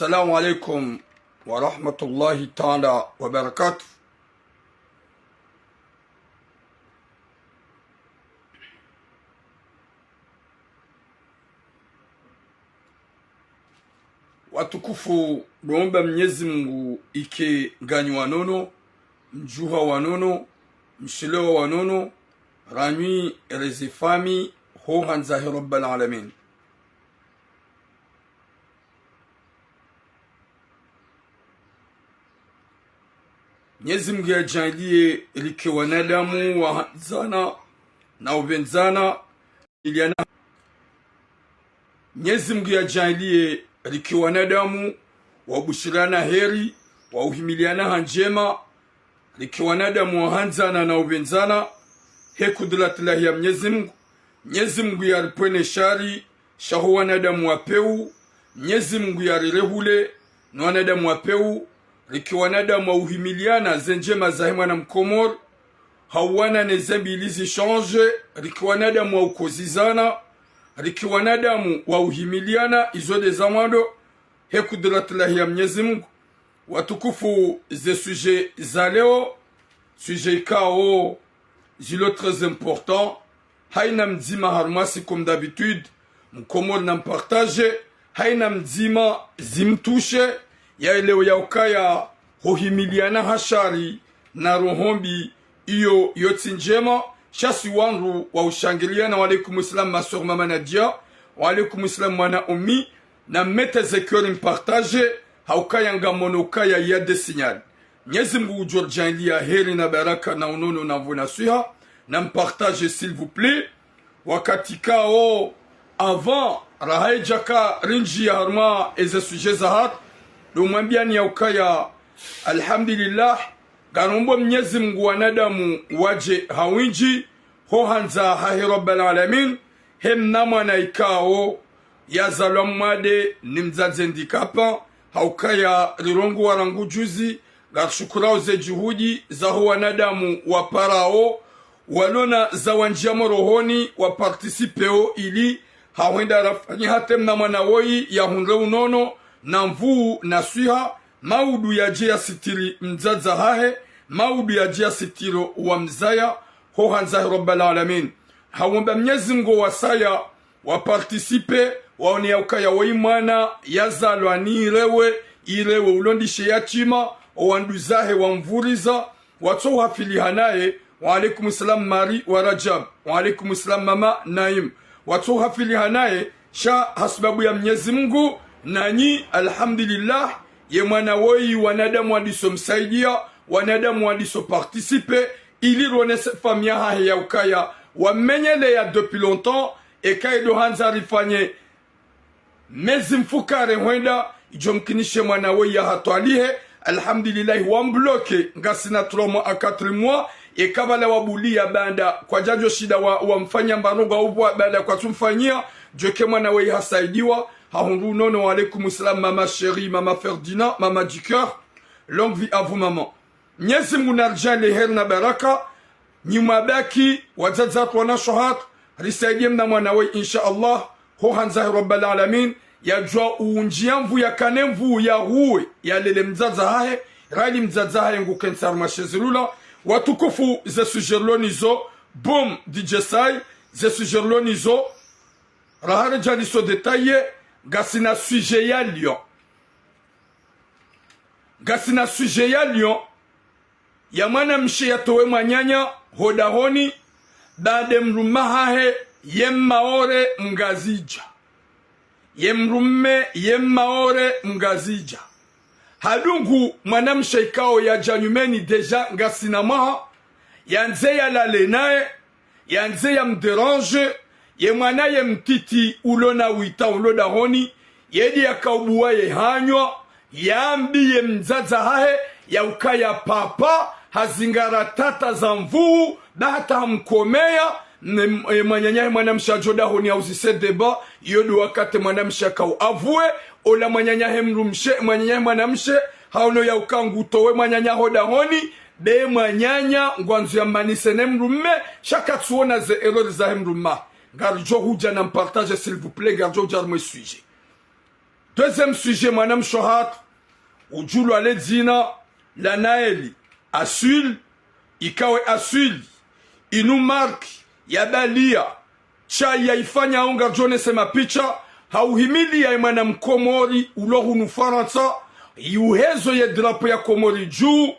Assalamu alaikum wa rahmatullahi ta'ala wa barakatuh. Watukufu, naomba Mwenyezi Mungu ike ganyi wanono, mjuha wanono, mshilewa wanono, ranyi rezifami ho hanzahi rabbal alamin. Mwenyezi Mungu ajalie like wanadamu wahanzana na ubenzana iliana. Mwenyezi Mungu ajalie like wanadamu wabushirana heri wauhimiliana hanjema, like wanadamu wahanzana na ubenzana he kudratillahi ya Mwenyezi Mungu. Mwenyezi Mungu yaripwene shari shaho wanadamu wapeu. Mwenyezi Mungu yarirehule na wanadamu wapeu, like wanadamu wauhimiliana zenjema za hema na mkomor hawana nezembi ilizi change, like wanadamu waukozizana, like wanadamu wauhimiliana izode za mwando he kudratillahi ya Mwenyezi Mungu. Watukufu, ze sujet za leo sujet kao zilo très important. Haina mzima harmasi comme d'habitude mkomor na mpartage, haina mzima zimtushe ya leo ya ukaya hohimiliana hashari na rohombi iyo yoti njema. Shasi wangu wa ushangiliana wa alaikum islam masur mama Nadia, wa alaikum islam mwana Omi, na mete zekori mpartage haukaya ngamono kaya ya de signal. Mwenyezi Mungu ujorjanlia heri na baraka na unono na vuna suha na mpartage s'il vous plaît. Wakati kao avant rahai jaka rinji ya harma eze suje zahat lumwambiani ya ukaya alhamdulillah ganombo Mwenyezi Mungu wanadamu waje hawinji ho hanza hahi rabbal alamin hem namwana ikao ya zalwamade nimzaze ndikapa haukaya rirongo warangu juzi garshukurao ze juhudi za ho wanadamu waparao walona za wanjiamo rohoni wa participeo ili hawenda rafanyi hatem na mwanawoi ya hunre unono na mvuu na suha maudu ya jia sitiri mzaza hahe maudu ya jia sitiro wa mzaya ho hanzahi rabbal alamin. Hawomba Mwenyezi Mungu wasaya wa participe waoni ya ukaya wa imana ya zalwa ni ilewe ulondishe ya chima owanduzahe wa mvuriza watu hafili hanaye. Wa alaikum salam Mari wa Rajab, wa alaikum salam mama Naim, watu hafili hanaye sha hasbabu ya Mwenyezi Mungu nanyi alhamdulillah ye mwana woi wanadamu wadiso msaidia wanadamu wadiso participe ili ronese famia hahe ya ukaya wamenyele ya depuis longtemps ekaido hanza rifanye mezi mfukare huenda ijomkinishe mwana woi ya hatualihe alhamdulillah wambloke ngasina 3 mois a 4 mois ekabala wabulia banda kwa jajo shida wa mfanya mbaronga ubwa banda kwa tumfanyia joke mwana wei hasaidiwa hahungu nono. Wa alaikum salam mama chérie, mama Ferdinand, mama du cœur, longue vie à vous maman. Mwenyezi Mungu narjali heri na baraka nyuma baki wazazat wana shohat risaidie mna mwana wei insha Allah ho hanzahi rabbal alamin ya jua uunjiamvu ya kanemvu ya huwe ya lele mzaza hahe rali mzaza hahe ngu kensar mashezilula. Watukufu, ze sujerlonizo boom DJ Sai ze sujerlonizo rahare janiso detaye gasina sujet ya Lyon. Gasina sujet ya Lyon ya mwana mshe ya towe mwanyanya hodahoni bade mrumahahe yemmaore mgazija yemrumme yemmaore mgazija hadungu mwanamshe ikao ya janyumeni deja ngasina maha yanze ya lalenae yanze ya mderange ye mwana ye mtiti ulona wita uloda honi yedi ya kaubuwa ye hanywa yambi ye mzaza hahe ya ukaya papa hazingara tata za mvuu data hamkomea mwanyanya mwanamsha joda honi ya uzise deba yodu wakate mwanamsha kau avue ola mwanyanya hemrumshe mwanyanya mwanamshe hauno ya ukangu towe mwanyanya hoda honi be mwanyanya ngwanzu ya manise nemrumme shaka tuona ze erreur za hemrumma garjo huja na mpartage s'il vous plaît garjo jar mo sujet Deuxième sujet, madame Shohat, ujulu aledzina la Naeli asul ikawe asuli inu marki ya balia chai ya ifanya onga jone sema picha hauhimili ya imana mkomori ulohu nufaransa yuhezo ya drapo ya komori juu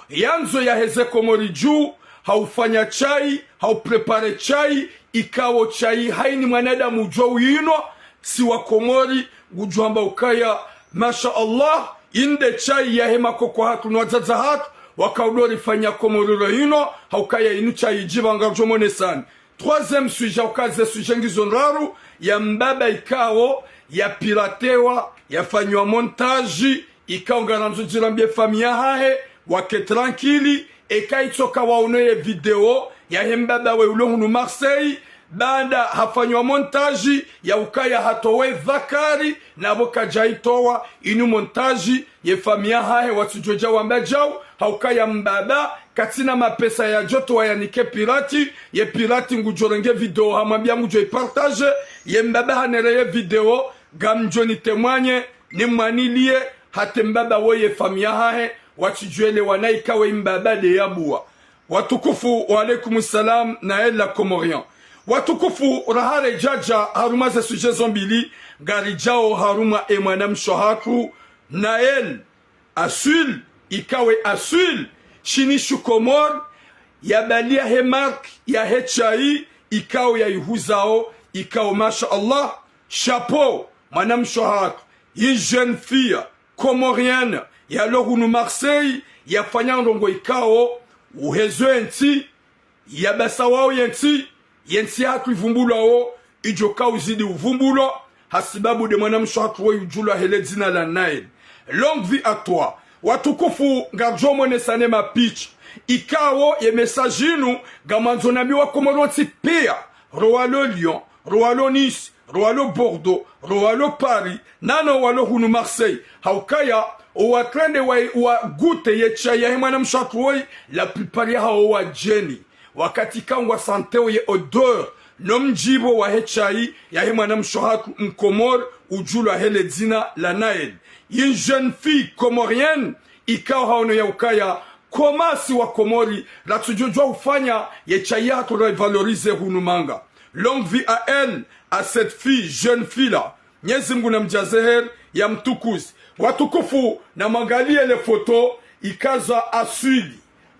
yanzo ya heze komori juu haufanya chai hauprepare chai ikawo chai haini mwanadamu ujwa yino si wa komori ujwamba ukaya masha Allah inde chai ya hema koko hatu nwazaza hatu wakaudori fanya komoriro hino haukaya inu chai jibanga jomone sani. Troisième sujet ukaze sujet ngizonraru ya mbaba ikawo ya piratewa ya fanywa montaji ikawo ngaranzo jirambie famia hahe wake tranquili eka itoka waoneye video ya hembaba we ulohunu Marseille banda hafanywa montaji ya ukaya hatowe dhakari na boka jaitowa inu montaji ye famia hahe watujoja wambajau haukaya mbaba katina mapesa ya joto wa yanike pirati ye pirati ngujorenge video hamambia ngujo ipartage ye mbaba hanereye video gamjoni temwanye ni mwanilie hate mbaba woye famia hahe watujuele wanaikawe mbaba de yabua. Watukufu wa alaikumussalam na ela Comorian. Watukufu rahare jaja haruma ze suje zombili garijao haruma emwanam shohaku Nael asul ikawe asul shinishu komor ya balia hemark ya hechai ikawe ya yuhuzao ikawe masha Allah chapeau manam shohaku yi jeune fille comorienne ya lohunu Marseille ya fanyandongo ikawe uhezo enti ya basawao yensi hatu ivumbula o ijoka uzidi uvumbulo hasibabu de mwana mshatu wa ujula hele zina la Nael. Longue vie à toi. Watukufu ngajo mwene sanema pitch ikawo ye messaginu gamanzonabi wa komoronti pia roalo Lyon roalo Nice roalo Bordeaux roalo Paris nano walo hunu Marseille haukaya owatrende wa gute ye chaya he mwana mshatu wa la plupart ya hawa jeni wakati kangwa santeo ye odeur nomjibo wa hechai ya hemana mshohaku mkomor ujulu hele zina la Nael. Yin jeune fille comorienne ikao haono ya ukaya komasi wa komori la tujujua ufanya ye chai hatu revalorize hunumanga. Longue vie à elle, à cette fille, jeune fille là. Nyezi Mungu na mjazeher ya mtukuzi. Watukufu na mangalie le photo ikaza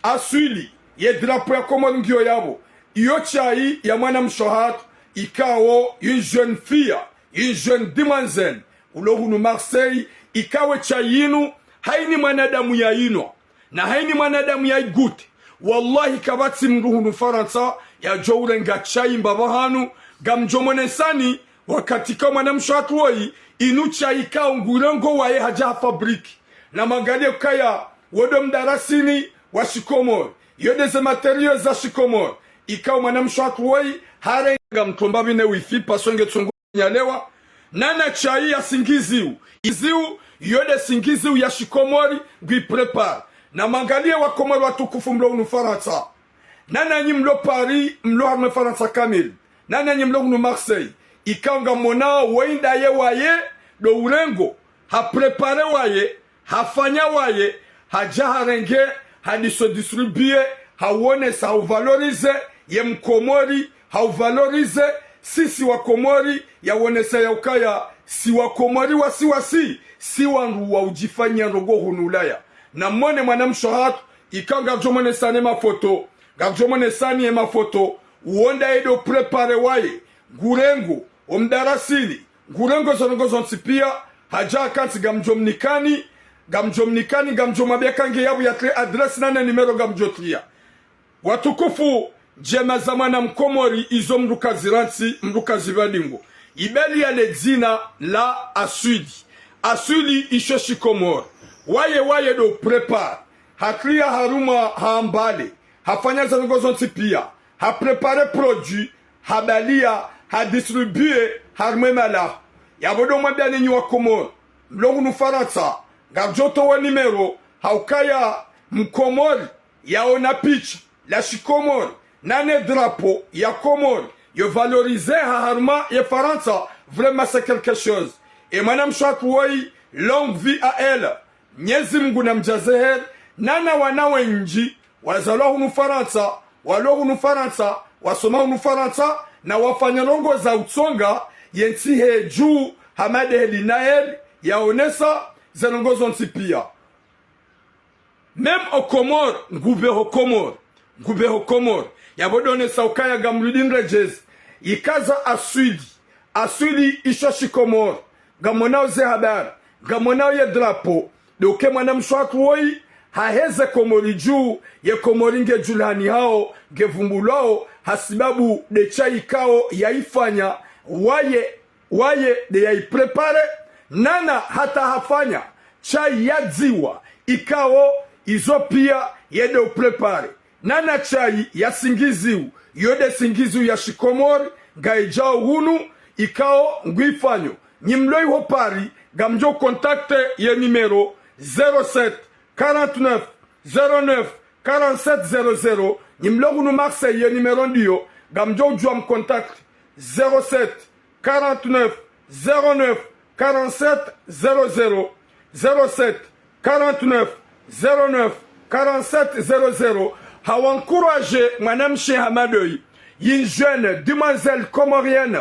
asuli ye drapo ya komori ngio yabo iyo chai ya mwana mshohat ikawo une jeune fille une jeune demoiselle ulohunu Marseille ikawe chai yinu haini mwanadamu ya ino na haini mwanadamu ya igute wallahi kabati mruhunu Faransa ya jourenga chai mbabahanu gamjomone sani wakati kama mwana mshohat woi inu chai kao ngurengo wae haja fabriki na mangalie kaya wodom darasini wa shikomor yodeze materio za shikomor ikaw manam shot woi harenga mtomba bine wifi pasonge tsongo nyalewa nana chai ya singiziu iziu yode singiziu ya shikomori gwi prepare na mangalie wa komori watukufu mlo unu Faransa nana nyi mlo Paris mlo harme Faransa kamil nana nyi mlo unu Marseille ikanga mona weinda ye waye do urengo ha prepare waye hafanya waye haja harenge hadiso distribue hawone sa uvalorize ye mkomori hauvalorize sisi wa komori ya wonesa ya ukaya si wa komori wasi si wangu wa ujifanya rogo hunulaya na mwone mwana mshohat ikanga jomone sane mafoto gajomone sani ma foto uonda edo prepare waye ngurengo omdarasili ngurengo zonongo zontipia haja kanti gamjomnikani gamjomabia kange yabu ya tre adresi nana numero gamjotria. Watukufu jema zamana mkomori izo mruka zibadingo ibeli ya ledzina la asuli isho shikomori waye do prepare hakria haruma haambale hafanya zanongo zontipia ha prepare produit habalia ha distribue harmemala yabodo mwabia ninyi wa komori mlongu Faransa gajoto wa nimero haukaya mkomori yaona picha la shikomori nane drapo ya komori yo valoriser harma ya Faransa vraiment c'est quelque chose e mwana mshwatu woi longue vie à elle. Mwenyezi Mungu na mjaze heri. Nana wanawe nji wazalwa hunu Faransa, walo hunu Faransa, wasoma hunu Faransa, na wafanya longo za utsonga yenti he juu hamade heli nael yaonesa zenongozo ntipia. Même au Comore, ngube ho Comore, yabodone saukaya gamrudin rejez, ikaza aswidi ishoshi Comore, gamonao ze habar, gamonao ye drapo, doke mwana mshwatu woi, haheze Komori juu, ye Komori nge julani hao, gevumbulao, hasibabu de chai kao yaifanya, waye de yaiprepare, nana hata hafanya, chai ya dziwa, ikao, izo pia yede uprepare. Nana chai ya singiziu, yode singiziu ya shikomori, gaijao hunu, ikao nguifanyo. Nyimloi hopari, gamjo kontakte ye numero 07 49 09 47 00. Nyimlo hunu Marseille ye numero ndiyo, gamjo ujua mkontakte 07 49 09 47 00. 07 49 09 47 00. Hawancourage Madame Cheikh Hamadoui, une jeune demoiselle comorienne,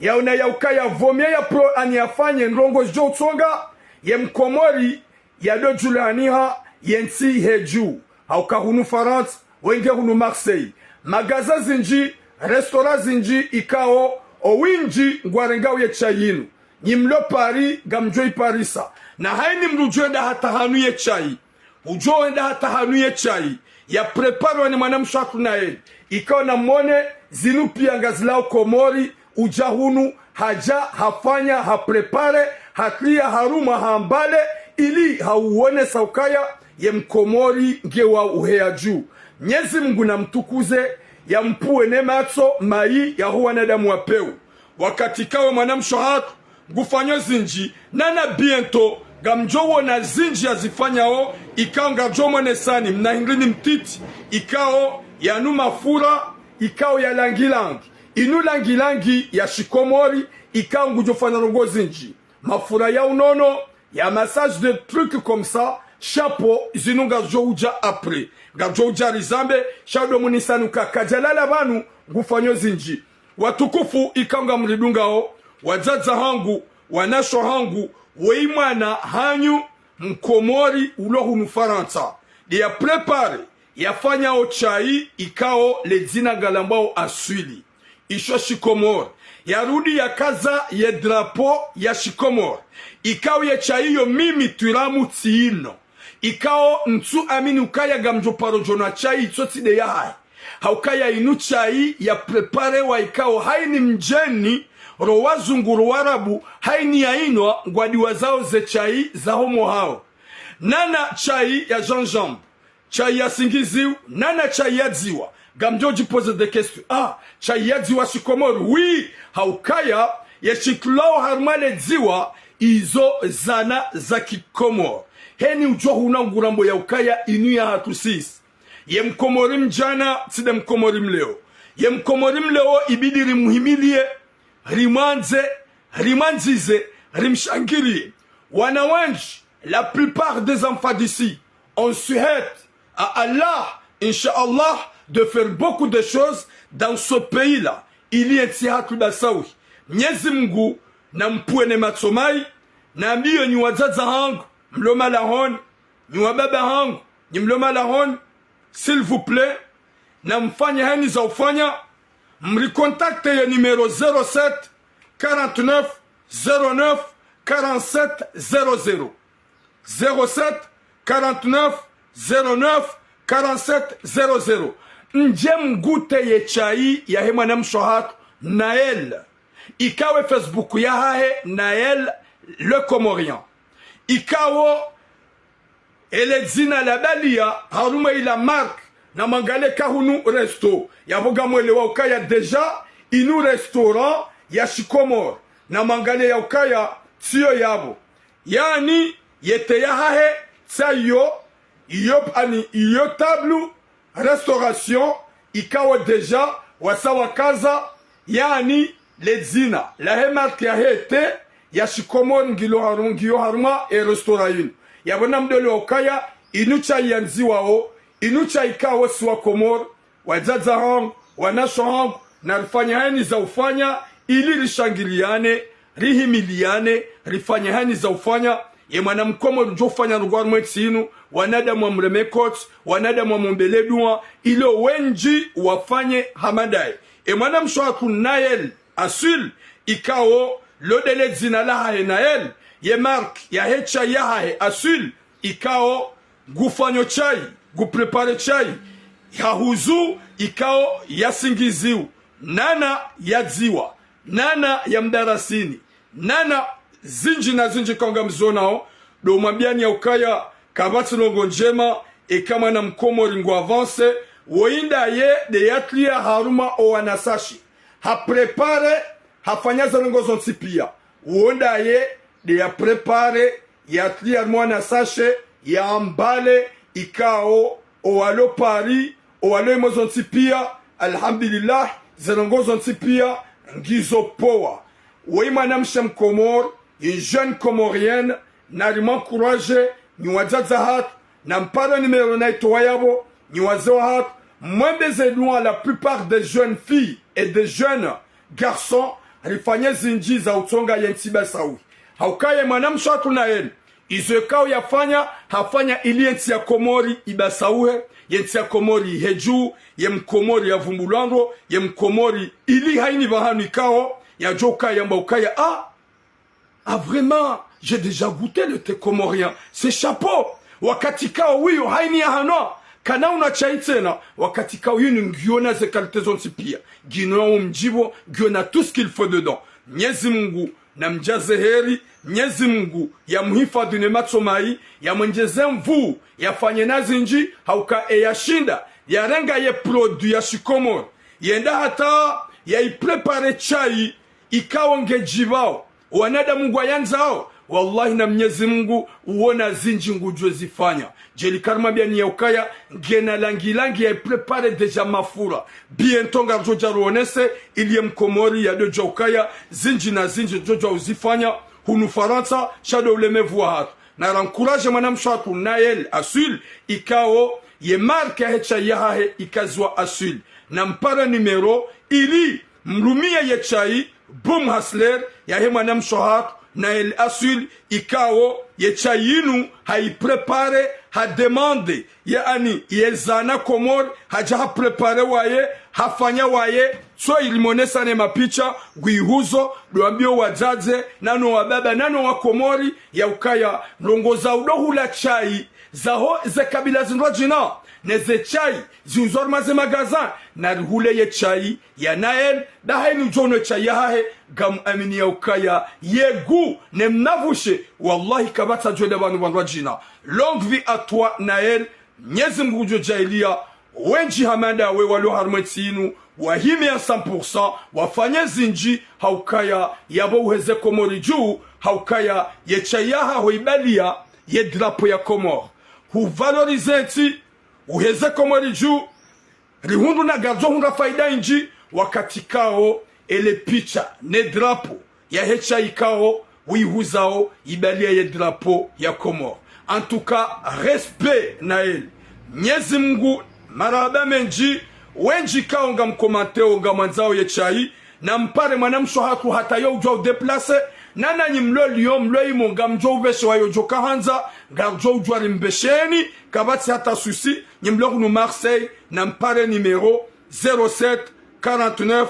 yauna yaukaya vomia ya pro aniafanye ndongo jotsonga ye mkomori ya do julaniha yenti heju hauka hunu France wenge hunu Marseille magaza zinji restaurant zinji ikao owinji ngwarengao ye chayinu nyimlo Paris gamjoi Parisa na haini mrujwenda hata hanu ye chai ujoenda hata hanu ye chai ya preparo ni mwana mshwatu na eli ikao na mone zinu pia ngazilao Komori ujahunu haja hafanya haprepare haklia haruma hambale ili hauone saukaya ye mkomori ngewa uhea juu. Mwenyezi Mungu na mtukuze ya mpue nematso mai ya huwa nadamu wapeu wakati kawe mwana mshwatu ngufanyo zinji nana biento gamjowo na zinji ya zifanyao ikao ngajo mwene sani mnahingrini mtiti ikao ya numafura ikao ya langilangi inu langilangi ya shikomori ikao ngujofanya rongo zinji mafura ya unono ya massage de trucs comme ça chapeau zinu ngajo uja après ngajo uja rizambe shado munisanu kakajalala banu ngufanyo zinji watukufu ikao ngamridungao wajaza hangu wanasho hangu weimana hanyu mkomori ulohu nufaransa ya prepare yafanya ochai ikao ledzina galambao aswili isho shikomor yarudi ya kaza ye drapo ya shikomor ikao ye chai yo mimi tuiramu tiino ikao ntu amini ukaya gamjo parojona chai itoti de ya hai haukaya inu chai ya prepare wa ikao haini mjeni rowazunguru warabu haini ya inwa ngwadiwa zao ze chai za homo hao nana chai ya janjambe chai ya singiziu nana chai ya dziwa gamjoji pose de question chai ya dziwa shikomori oui haukaya ya shiklao harmale dziwa izo zana za kikomor heni ujo huna ngurambo ya ukaya inu ya hatusis ye mkomori mjana tide mkomori mleo ye mkomori mleo ibidiri muhimilie rimanzize rimshangirie wanawanji la plupart des enfants d'ici on souhaite à Allah Inch'Allah de faire beaucoup de choses dans ce pays-là. Il y a tihatu da sawi. Mwenyezi Mungu na mpue ne matsomai na mbio ni wazaza hangu mloma la hon ni wababa hangu ni mloma la hon s'il vous plaît na mfanye hani za ufanya mrikontakte ya numero 07 49 09 47 00 07 49 09 47 00 nje mgute ye chai ya hema na mshohat Nael ikawe Facebook ya hae Nael le Comorien ikawo elezina la balia haruma ila mark na mangale kahunu resto ya boga mwele wa ukaya deja inu restaurant ya shikomor na mangale ya ukaya tiyo yabo yani yete ya hae tsayo iyo tablu restauration ikawa deja wasawa kaza yani lezina la hemark ya hete ya shikomori ngilo haruma e restaurant yinu yabona mdole okaya inucha yanziwao inucha ikawa siwa komor wazaza hang wanasho hang na rifanya hani za ufanya ili rishangiliane rihimiliane rifanya hani za ufanya ye mwana mkomo rujofanya rugwaru mwetsinu wanada mwa mremekot wanada mwa mbeledua ilo wenji wafanye hamadai mwana mshwaku nael asul ikao lodele zina lahahe nael ye mark ya hecha yahahe asul ikao gufanyo chai guprepare chai yahuzu ikao yasingiziu nana ya dziwa nana ya mdarasini nana zinji na zinji konga mzonao do mabiani ya ukaya kabati longo njema kama na mkomo ringo avance woinda ye de yatlia haruma o wanasashi ha prepare hafanyaza longo zontipia woinda ye de ya prepare yatlia mwana sashe ya ambale ikao o walo pari o walo mozontipia alhamdulillah zelongo zontipia ngizo poa woima namsha mkomor une jeune comorienne narima courage ni wazaza hat na mpara numero na itoyabo ni wazo hat mwembeze loin la plupart des jeunes filles et des jeunes garçons rifanye zinji za utonga yentiba sawi haukaye mwanamshatu na yenu izwekao yafanya hafanya ili yenti ya komori ibasauhe yenti ya komori heju ye mkomori ya vumbulango ye mkomori ili haini bahanu ikao ya joka yamba ukaya vraiment j'ai déjà goûté le thé comorien c'est chapeau wakati kao wiyo haini ya hano kana unachaitena wakati kao yinu ngiona ze kalite zonti pia gino mjibo giona tout ce qu'il faut dedans Mwenyezi Mungu na mjaze heri Mwenyezi Mungu ya mhifadhi ne matsomai ya mwenjeze mvu ya fanye nazi nji hauka yashinda ya renga ye produit ya shikomor yenda hata ya iprepare chai ikawa ngejibao wanada Mungu ayanzao wallahi na Mwenyezi Mungu uona zinji ngujwe zifanya jeli karma bia ni ukaya ngena langi ya prepare deja mafura bientôt garjo jaruonese ili mkomori ya dojo ukaya zinji na zinji jojo uzifanya hunu Faransa shado ulemevu hatu na rancourage mwanamshatu Nael Asul ikao ye marke hecha yahahe ikazwa Asul na mpara numero ili mrumia ye chai boom hasler ya he mwanamshatu Nael Asul ikao ye chayinu haiprepare ha demande yaani yezana komor haja prepare waye hafanya waye so ilimonesa ne mapicha guihuzo doambio wazaze nano wababa nano wakomori ya ukaya longoza udohula chai zaho ze kabila zinrojina neze chai zinzor maze magazin na hule ye chai ya Nael da hainu jono chai yahe gam amini ya ukaya yegu ne mnavushe wallahi kabata jode banu banrojina longue vie à toi Nael Mwenyezi Mungu jailia wenji hamanda we walo harmetsinu wahimi ya 100% wafanye zinji haukaya yabo uheze komori juu haukaya ye chayaha hoibalia ye drapo ya komor huvalorize uheze komori juu rihundu na gazo hunda faida inji wakati kao ele picha ne drapo ya hecha ikao wihuzao ibalia ye drapo ya komor en tout cas respect Nael Mwenyezi Mungu maraba menji wenji kaonga mkomanteo nga mwanzao ye chai na mpare mwanamsho hatu hata yo ujwa udeplase nana nyimlo liyo mlo imo nga mjo uveshe wa yojo kahanza nga mjo ujwa rimbesheni kabati hata susi nyimlo kunu Marseille na mpare numero 07 49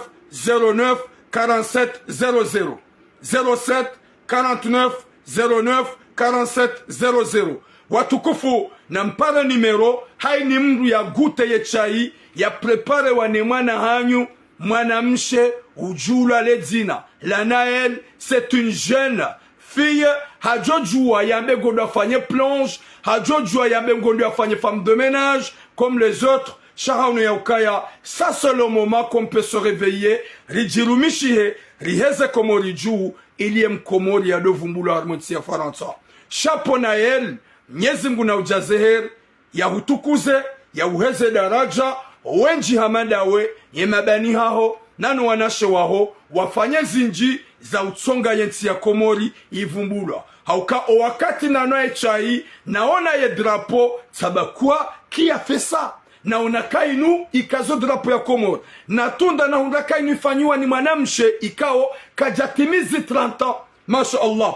09 47 00 07 49 09 47 00 watukufu na mpara numero hai ni mru ya gute ye chai ya prepare wane mwana hanyu mwana mshe ujula ledzina la Nael c'est une jeune fille hajojua yambe gondo afanye plonge hajojua yambe gondo afanye femme de ménage comme les autres shahanu ya ukaya ça c'est le moment qu'on peut se réveiller rijirumishihe riheze komori juu ili mkomori ya dovumbula harmonisi ya Faransa chapeau Nael Mwenyezi Mungu na ujazeher ya hutukuze ya uheze daraja wenji hamanda we ye mabani hao nano wanashe waho wafanye zinji za utsonga yensi ya Komori ivumbulwa hauka o wakati nanoe chai naona ye drapo tabakua kia fesa na unakainu ikazo drapo ya Komori na tunda na unakainu ifanyua ni mwanamshe ikao kajatimizi 30 ans. Masha Allah,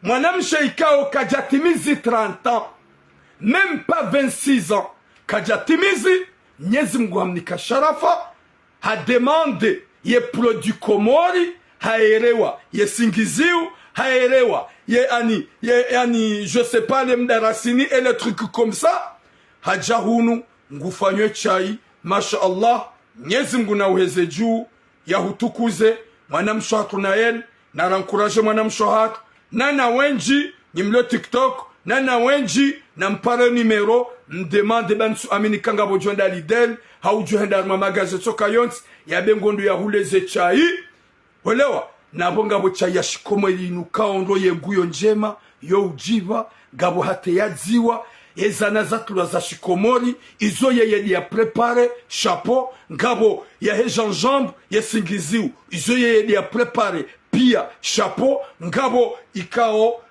mwanamshe ikao kajatimizi 30 ans, même pas 26 ans, kajatimizi Mwenyezi Mungu hamnika sharafa ha demande ye produit Komori haerewa ye singiziu haerewa ye ani je sais pas les mdarasini et les trucs comme ça hajahunu ngufanywe chai. Masha Allah, Mwenyezi Mungu na uheze juu ya hutukuze mwanamsho hatu na el na rankuraje mwanamsho hatu na wenji ni mlo TikTok na wenji na mpare numero mdemande bansu amini kanga bojonda lidel haujuhenda mamagaze toka yons ya bengondo ya huleze chai welewa na bonga bo chai ya Shikomori inuka ndo yeguyo njema yo ujiva gabo hate ya ziwa ezana zatula za Shikomori izo yeye ya prepare chapeau ngabo ya he gingembre ya singiziu izo yeye ya prepare pia chapeau ngabo ikao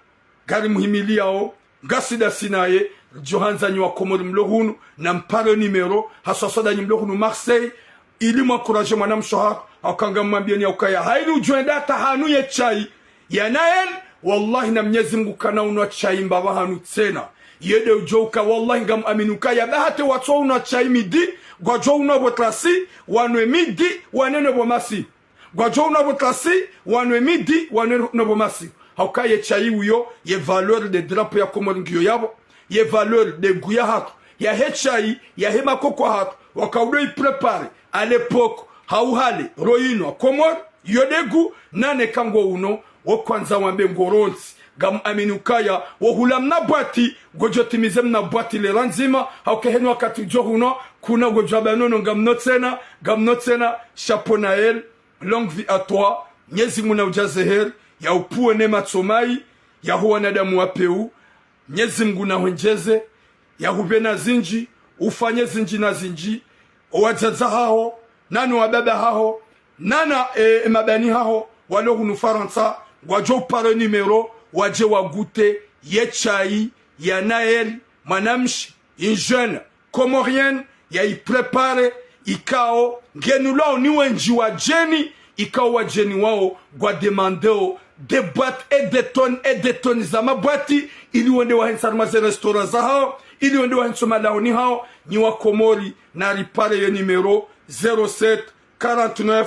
gari muhimiliao ngasida sinaye Johanza nywa Komori mlohunu na mpare numero hasasada mlohunu Marseille ili mwakouraje mwanamsho hako akanga mwambieni ukaya haili ujuenda tahanu ye chai ya nael wallahi na Mwenyezi Mungu kana unwa chai mbaba hanu tena yede ujoka wallahi ngam aminuka ya bahate watso unwa chai midi gwajo unwa botrasi wanwe midi wanene bomasi gwajo unwa botrasi wanwe midi wanene bomasi hauka ye chai uyo ye valeur de drapeau ya Komori ngiyo yabo ye valeur de guya hatu ya he chai ya he makoko hatu wakaudo i prepare à l'époque hauhale roino Komori yodegu nane kango uno wakwanza wambe ngoronzi gam aminukaya wohulam na bwati gojotimize mna bwati le ranzima haukehenu wakati johuno kuna gojabanono gam notsena chapeau nael longue vie à toi Mwenyezi Mungu na ujazeher ya upuwe nema tsomai ya huwa nadamu wapeu Mwenyezi Mungu na wenjeze ya hubena zinji ufanye zinji na zinji owajaza hao nanu wababa hao nana mabani hao walo hunu Faransa wajo pare numero waje wagute ye chai ya nael manamshi une jeune comorienne ya i prepare ikao genulao ni wenji wa jeni ikao wa jeni wao gwa demandeo de boîtes et des tonnes za mabwati ili wende wa hensarma ze restaurant za hao ili wende wa hensoma laoni hao ni wa Komori na ripare ye numero 07 49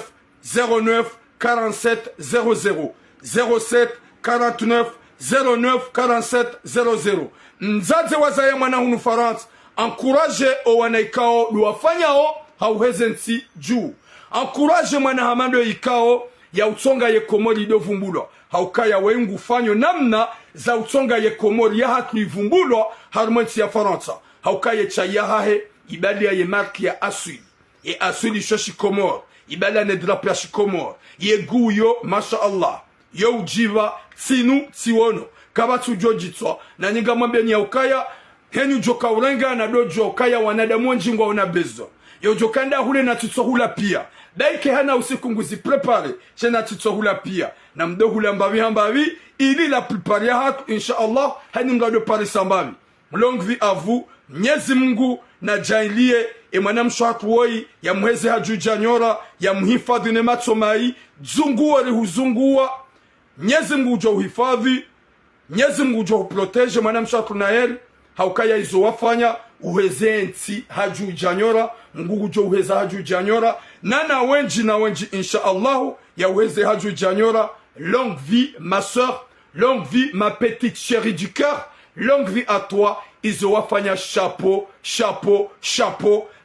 09 47 00 07 49 09 47 00. Mzaze wazaye mwana hunu France encourage o wanaikao duwafanyao hauhezensi juu encourage mwana hamando ikao ya utsonga ye Komori do vumbulwa haukaya wengu fanyo namna za utsonga ye Komori ya hatu ivumbulwa harmonsi ya Faransa haukaya cha yahahe ibali ya ye marki ya Asul ye Asul isho Shikomori ibali ya nedrapo ya Shikomori ye guyo masha Allah yo ujiva tsinu tsiwono kabatu jojitwa na nyinga mwambeni ya ukaya henu joka urenga na dojo ukaya wanadamu njingwa una bezo yo jokanda hule na tutsohula pia daike hana usiku nguzi prepare chena tutsohula pia na mdo hula mbavi ili la prepare hatu inshallah hani mgado pare sambavi. Longue vie à vous. Mwenyezi Mungu na jailie mwanamsho hatu woi ya mweze haju janyora ya mhifadhi ne matsomai zungua rihuzungua Mwenyezi Mungu ujo uhifadhi Mwenyezi Mungu ujo uprotege mwanamsho hatu na heri haukaya izo wafanya uhezensi haju janyora Mungu ujo uheza haju janyora na wenji inshallah ya uheze haju janyora. Longue vie ma soeur, longue vie ma petite chérie du cœur, longue vie à toi. Izo wafanya chapeau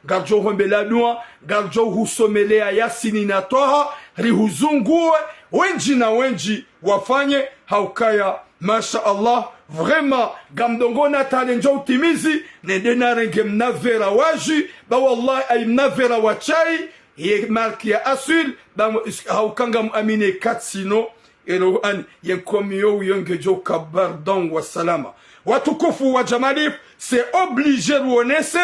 garjo hombela dua garjo husomelea yasini na toha rihuzungue wenji wafanye haukaya masha Allah vraiment gamdongo na talenjo utimizi nende na renge mnavera waji ba wallahi ay mnavera wachai ye marki ya Asul ba haukanga muamine katsino ero an yenkomio yengejo kabardon wa salama watukufu wa jamalif. C'est obligé ruonese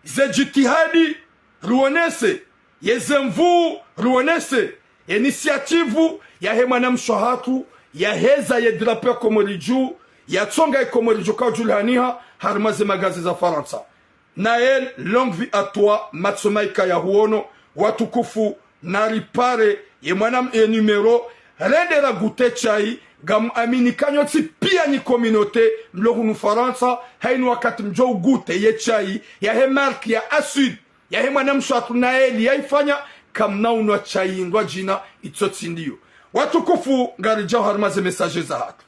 ze jitihadi ruonese yezemvu ruonese initiative ya he mwanamsho hatu ya heza ye drapeau komoriju ya tsonga ye komoriju ka julhaniha harmaze magazi za Faransa. Nael, longue vie à toi, Matsumaika ya huono, watukufu, naripare, ye mwanam e numero, rendera gute chai, gam amini kanyoti pia ni communauté, mlohunu Faransa, hainu wakati mjo gute ye chai, ya he mark ya asud, ya he mwanam shatu Nael, ya ifanya, kam naunwa chai ngwa jina, itsotsi ndiyo. Watukufu, garijao harmaze message za hatu.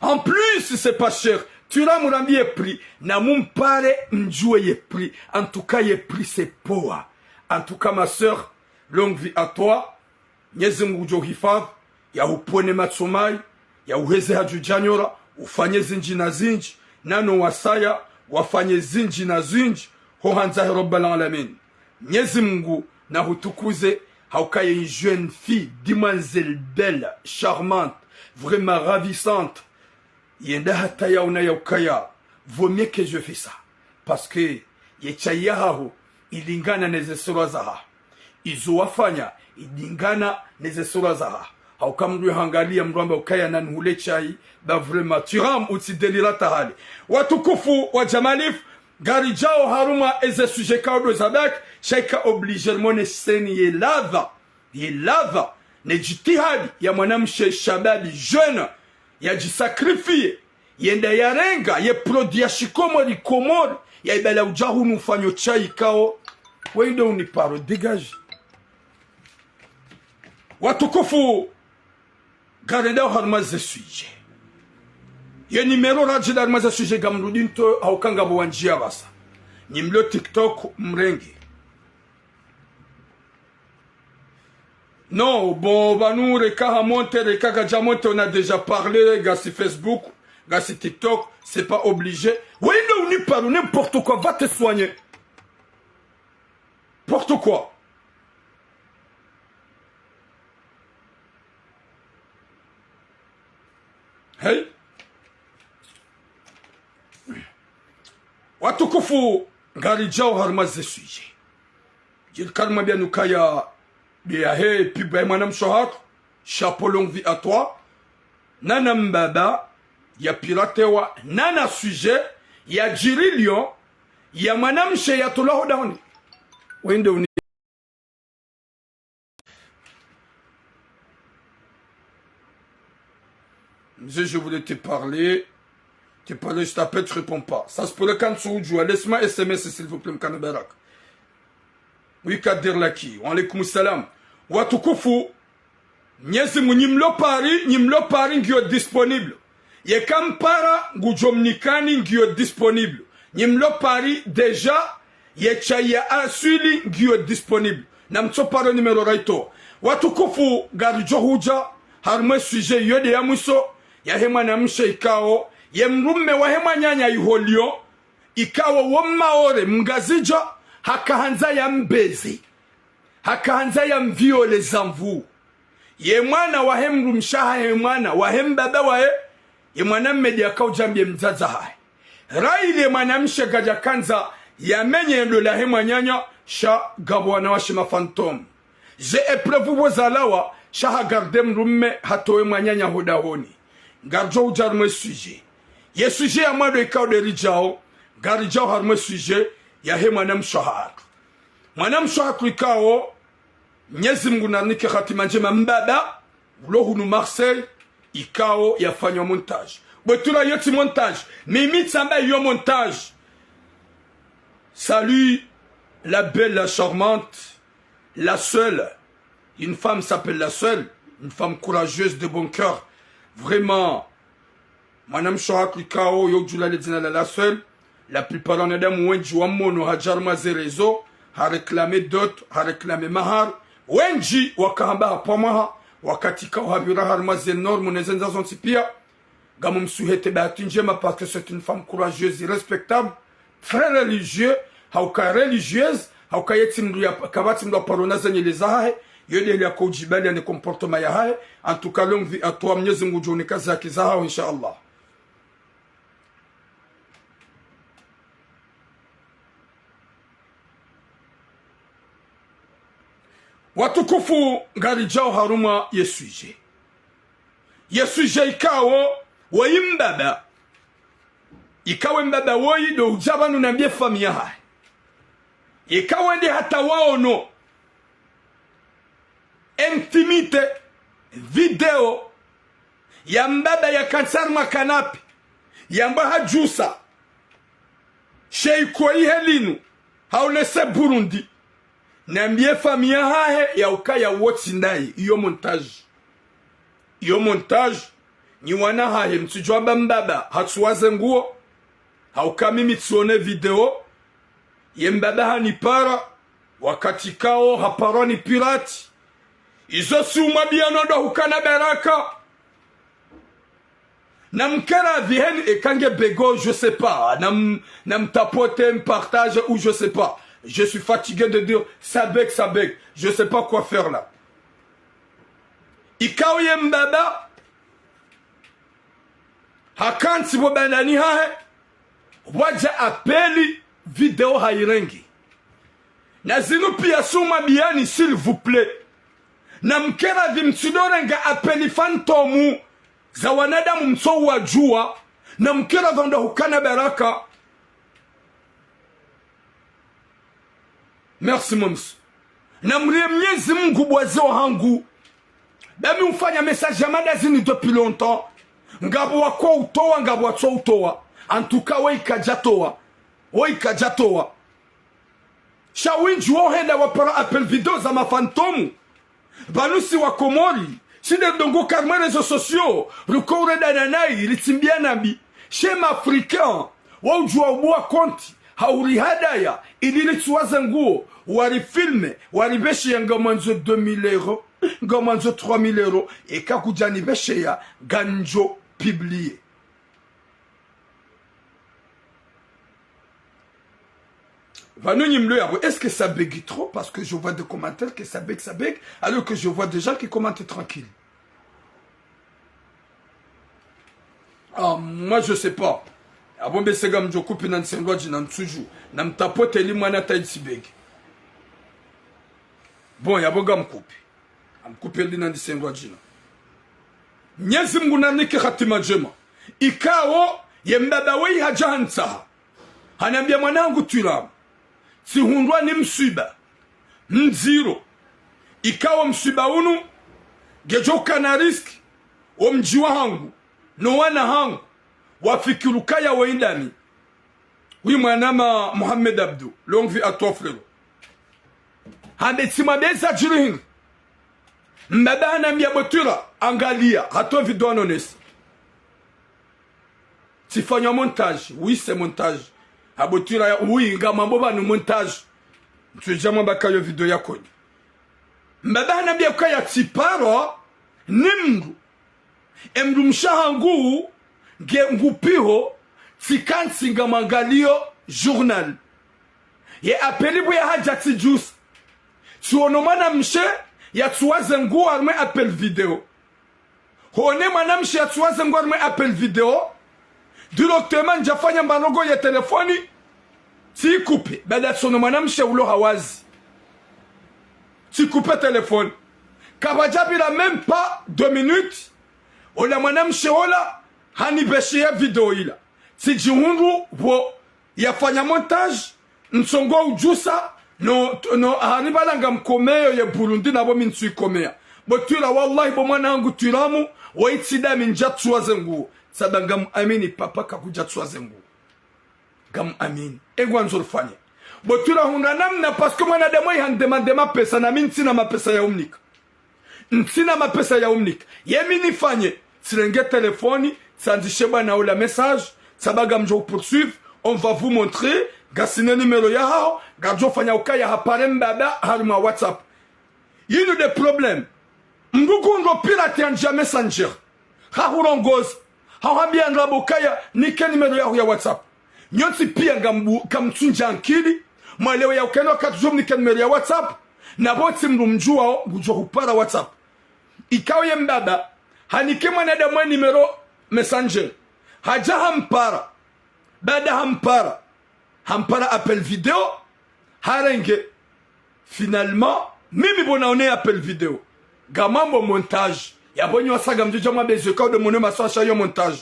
En plus, c'est pas cher. Tu l'as mon ami est pris. Na mon pare mjoué est pris. En tout cas, est pris c'est poa. En tout cas, ma soeur, longue vie à toi. Nyeze mgujo hifav. Ya upone matsumai. Ya uheze haju janyora. Ufanye zinji na zinji. Nano wasaya. Wafanye zinji na zinji. Hohanzahi Rabbal Alamin. Nyeze mgu na hutukuze. Haukaye une jeune fille, demoiselle belle, charmante, vraiment ravissante. Yenda hata yauna yaukaya. Vaut mieux que je fais ça. Parce que yechayahaho ilingana neze sura zaha. Izuwafanya ilingana neze sura zaha. Haukamdu hangalia mramba ukaya na nhule chai. Ba vraiment tiram utidelila tahali. Watukufu wa jamalif. Garijao haruma eze suje kaudo zabak. Shaika obligermone seni ye lava. Ye lava. Ne jitihadi ya mwanamshe shababi jeune. Ya jisakrifie, yenda yarenga, ye prodi ya shikomori komori, ya ibala ujahu nufanyo chai kao, wendo uniparo, dégage. Watukufu, gareda harmaze suje. Ye nimero rajida harmaze suje gamrudinto, haukanga buwanjia basa. Nimlo TikTok mrengi. Non, bon, Banou, Reka Hamonte, Reka Gadjamonte, on a déjà parlé, gars, sur Facebook, gars, sur TikTok, c'est pas obligé. Oui, non, on y parle, n'importe quoi, va te soigner. N'importe quoi. Hey. Watukufu, Garijao Harmaze Suije. Jil Karma Bianukaya. Bien, hey, puis ben, madame Sohat, chapeau longue vie à toi. Nana Mbaba, ya piratewa, nana sujet, ya Jirilio, ya madame Sheyatola Hodani. Wendo. Je voulais te parler. Tu parlais, je t'appelle, tu réponds pas. Ça se pourrait quand tu joues. Laisse-moi SMS, s'il vous plaît, Mkanabarak. Oui, Kadir Laki. Wa alaikum salam. Watukufu. Nyezi mu nyimlo pari ngio disponible. Ye kampara ngujomnikani ngio disponible. Nyimlo pari deja ye chaya asuli ngio disponible. Namtso paro numero raito. Watukufu garijo huja harme suje yode ya muso ya hema na mshe ikao ye mrumme wa hema nyanya yuholio ikawa wamaore mngazija hakahanza ya mbezi hakahanza ya mviole zamvu ye mwana wa hemru mshaha ye mwana wa hembaba wa ye mwana mmedi akaujambie mzaza hai raile mwana mshegaja kanza ya menye ndo la hema nyanya sha gabwana wa shima fantom je eprevu wozalawa sha garde mrumme hatowe mwanyanya hodahoni garjo ujarme suje ye suje ya mwado ikao derijao garijao harme suje ya he mwana mshahar mwana mshahar ikao Nyezi Mungu nanike khatima njema mbaba ulohunu Marseille ikao yafanywa montage botula yoti montage mimi tsamba yo montage. Salut la belle, la charmante, la seule. Une femme s'appelle la seule, une femme courageuse de bon cœur. Vraiment Madame Shohak ikao yo jula le dina la seule. La plupart en adam wenji wamono hajarma zerezo ha réclamé dot ha réclamé mahar wenji wakahamba hapamaha wakati kao habira harmaze norme nezenza zonti pia gamu msuhete bahati njema parce que c'est une femme courageuse et respectable, très religieuse, hauka religieuse hauka yetimdu ya kabati mdu parona zenye lezahe yode ya kujibali ya comportement ya hae. En tout cas longue vie à toi, Mwenyezi Mungu jone kazi yake zaha inshallah. watukufu ngarijao haruma yesuje ikawo woyi mbaba ikawe mbaba woyi do ujabanu nambie familia hai ikawe ndi hata waono intimite video ya mbaba ya kansar makanapi ya mbaha jusa sheikoi helinu haulese Burundi nambie familia hahe ya ukaya wotsi ndai iyo montage ni wana hahe mtujwa mbaba hatuwaze nguo hauka mimi tuone video ye mbaba hanipara wakati kao hapara ni pirati izo si umabiano do hukana baraka namkera vihen ekange bego je sais pas nam tapote me partage ou je sais pas. Je suis fatigué de dire sabek. Je sais pas quoi faire là. Ikao ye mbaba hakansi bobanani hahe waja apeli video hairengi na zinu pia suma biani s'il vous plaît na mkera vimtsidorenga apeli fantomu za wanadamu mso wa jua na mkera vanda hukana baraka. Merci moms. Na mnyezi Mungu bwazo hangu dami ufanya message ya magazine depuis longtemps ngabo wako utoa ngabo watso utoa antuka we ikajatoa shawinji wohenda wapara appel video za mafantomu banusi wa Komori sinde dongo karma réseaux sociaux rukore dananai litimbia nabi shema africain wajua ubua konti hauri hadaya idili tuwaze nguo wari filme wari beshi ya ngamanzo 2000 euros ngamanzo 3000 euros eka kujani beshi ya ganjo publié. Est-ce que ça bègue trop? Parce que je vois des commentaires que ça bègue, alors que je vois des gens qui commentent tranquille. Ah, moi je sais pas. Bon, mais c'est comme je coupe dans le loi, je n'en toujours. Je ne tapote pas les moines à bègue. Bon, il y a beaucoup de coupe. Je coupe dans le loi, je n'en. Nyezi mgunani khatima jema. Ikao yembabawei hajansa. Hanambia mwanangu tuilamu. Si hundwa ni msiba mziro ikawa msiba unu gejoka na riski omjiwa hangu no wana hangu wafikirukaya waindani huyu mwanama Muhammad Abdu longue vie à toi frère handetsima beza jiringi mbaba anambia botura angalia hato video anonesi tifanya montage oui c'est montage abotira oui ngamambo ba no montage tujama bakayo video yakoni mbaba nambia kaya tiparo nimru emru mshahangu nge ngupiho tikansi ngamangalio journal ye apelibu ya hajati juice tuonomana mshe ya tuwaze nguo arme appel video hone mana mshe ya tuwaze nguo arme appel video directement njafanya mbanogo ya telefoni si coupe bada sono mwanamshe ulo hawazi si coupe telefone kabajabira même pas 2 minutes ola mwanamshe ola hani beshia video ila si jihundu wo yafanya montage nsongo ujusa no hanibalanga mkomeo ya Burundi nabo minsu komea botira wallahi bo mwanangu tiramu waitsida minjatu wazengu sabangam amini papa kakuja twazengu gam amini egwanzo rufanye botura hunga namna parce que mwana demo yandemande mapesa na mimi sina mapesa ya umnika ntsina mapesa ya umnika yemi nifanye silenge telefoni sandishe bana ola message sabaga mjo poursuivre on va vous montrer gasine numéro ya hao gajo fanya ukaya hapare mbaba haruma WhatsApp yinu de problème mbuku ndo pirate anja messenger ha hurongozi hawambia nrabokaya nike nimero ya WhatsApp nyoti pia kamtunja ankili mwalewe ya ukeno katujum nike nimero ya WhatsApp na boti mrumjua bujo hupara WhatsApp ikawa ye mbaba hanike mwanada mwe nimero messenger haja hampara bada hampara appel video harenge finalement mimi bonaone appel video gamambo montage yabonyo wasaga mjoja mwabezo kwa de mone maswasha yo montage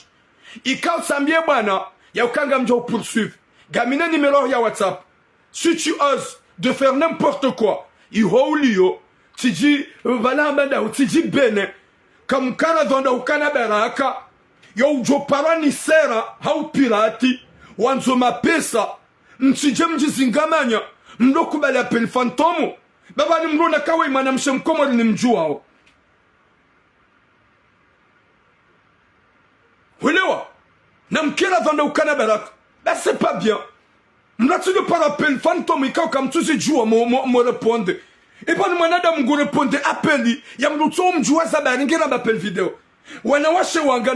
ikao sambie bwana ya ukanga mjo poursuivre gamine numéro ya WhatsApp si tu oses de faire n'importe quoi ihoulio tiji vala banda tiji bene kamkana donda ukana baraka yo ujo parani sera hau pirati wanzo mapesa msije mjizingamanya mndokubali appel fantomo baba ni mrona kawe mwanamshe mkomori ni mjuao Welewa na mkela donda ukana baraka bah c'est pas bien mnatu de par appel fantôme ikao kamtuzi jua mo répondre et pas ni manada mgo répondre appeli ya mluto mjua sabari ngena ba appel video wanawashe wanga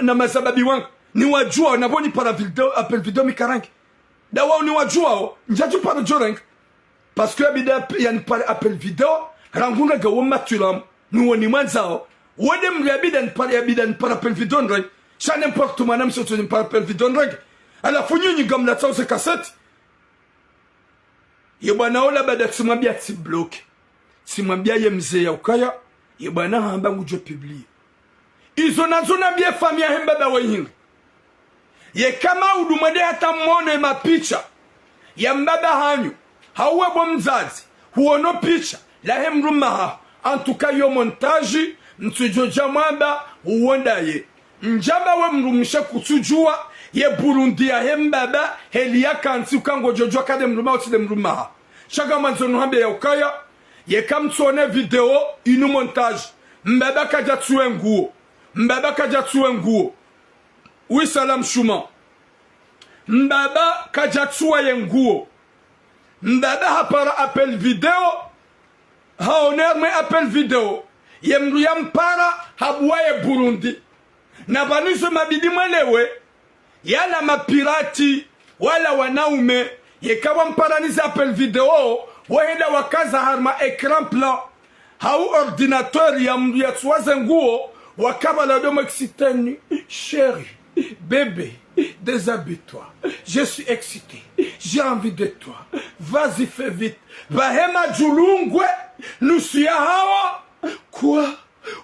na masababi wanga ni wajua na boni para video appel video mikarangi da wao ni wajua njaju para joreng parce que abida ya ni para appel video rangunga gawo maturam ni woni manzao wode mliabida ni para appel video ndreng ça n'importe manam surtout ni para appel video ndreng ala funyu ni gamla tsao se cassette yebana ola bada simwambia ti block simwambia ye mzee ya ukaya yebana hamba ngujo publier izo nazo na bia famia hemba da wahinga ye kama udumade hata mone mapicha ya mbaba hanyu hauwe bo mzazi huono picha la hemruma ha antuka yo montage mtujoja mwamba uwonda ye njaba we mrumisha kutujua ye Burundi ya hembaba helia kansi ukango jojo kade mruma otide mruma ha chaga manzono hambe ya ukaya ye kamtsone video inu montage mbaba kaja tuwe nguo mbaba kaja tuwe nguo oui salam shuma mbaba kaja tuwe ye nguo mbaba hapara appel video haoner me appel video ye mru ya mpara habuwa ye Burundi na banuso mabidi mwelewe yala mapirati wala wanaume yekawa mparaniza appel video wahenda wakaza harma écran plan hau ordinateur ya mru ya tuwaze nguo wakaba la domo excitani chérie bébé déshabille-toi je suis excité j'ai envie de toi vas-y fais vite bahema julungwe nusia hawa quoi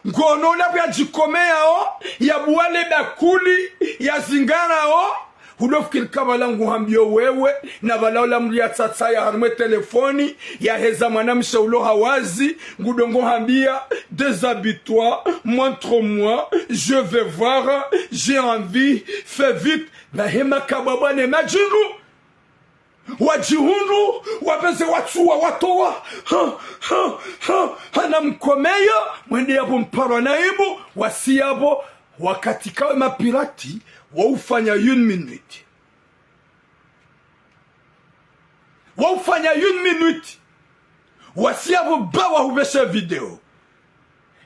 ngono na bya jikomeo ya buwale bakuli ya zingarao hudofikiri kama langu hambio wewe na balaola mlia tsatsa ya harme telefoni ya heza mwanamsha ulo hawazi ngudongo hambia déshabille-toi montre-moi je vais voir j'ai envie fais vite bahema kababane majingu wajihundu wapeze watuwa watowa hana mkomeyo mwende yabo mparo naibu wasi yabo wakati kawe mapirati waufanya 1 minute waufanya 1 minute wasi yabo bawa hubeshe video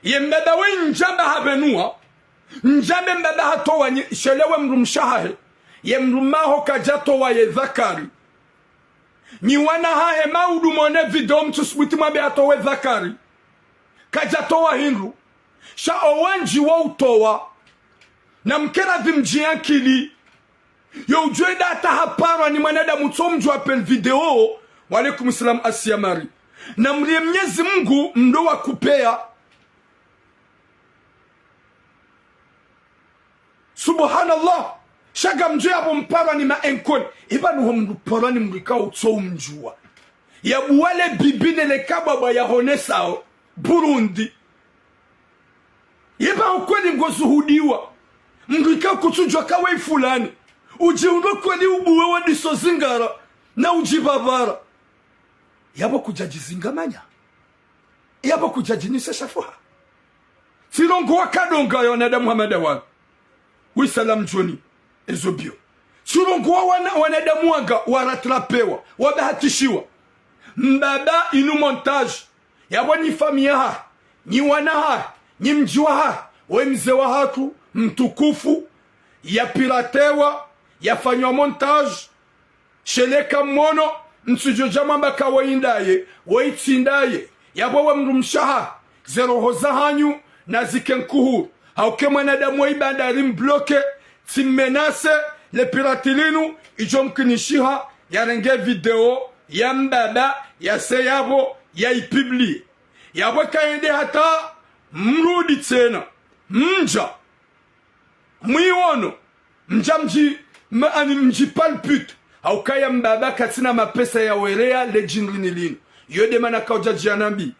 ye mbada we njamba habenua njambe mbada hatowa shelewe mrumshahe ye mrumaho kajatowa ye Zakari ni wana hae maudu mone video mtusbuti mabe atowe Zakari kajatowa hindu sha owanji wa utowa na mkera vimjiankili yo ujwe data haparwa ni manada mutomju appel video walaikum salam asiyamari na mrie Mwenyezi Mungu mdo wa kupea subhanallah shaga mjua hapo mpara ni maenkoni ibanu mpara ni mrika utso mjua ya buwale bibine le kababa ya honesao Burundi iba ukweli ngozuhudiwa mrika kutujwa kawe fulani ujiundo kweli ubuwe wadi sozingara na ujibabara yabo kujajizingamanya yabo kujajinisa shafuha sirongo wakadonga yonada Muhammad wa wi salam joni ezobio sirongo wanadamu wanga waratrapewa wabahatishiwa mbaba inu montage yabo ni familia ha ni wana ha ni mjiwa ha we mzee wa hatu mtukufu ya piratewa yafanywa montage sheleka mono msujoja mamba kawaindaye waitsindaye yabo wa mrumshaha zero hoza hanyu na zikenkuhu hauke mwanadamu ibanda rimbloke timmenase le piratilinu ijomkinishiha yarenge video ya mbaba ya seyabo ya ipiblie yabweka ende hata mrudi tena mja mwiwono mja mji palpute au kaya mbaba katina mapesa ya werea lejinrini lino yode mana kauja jianambi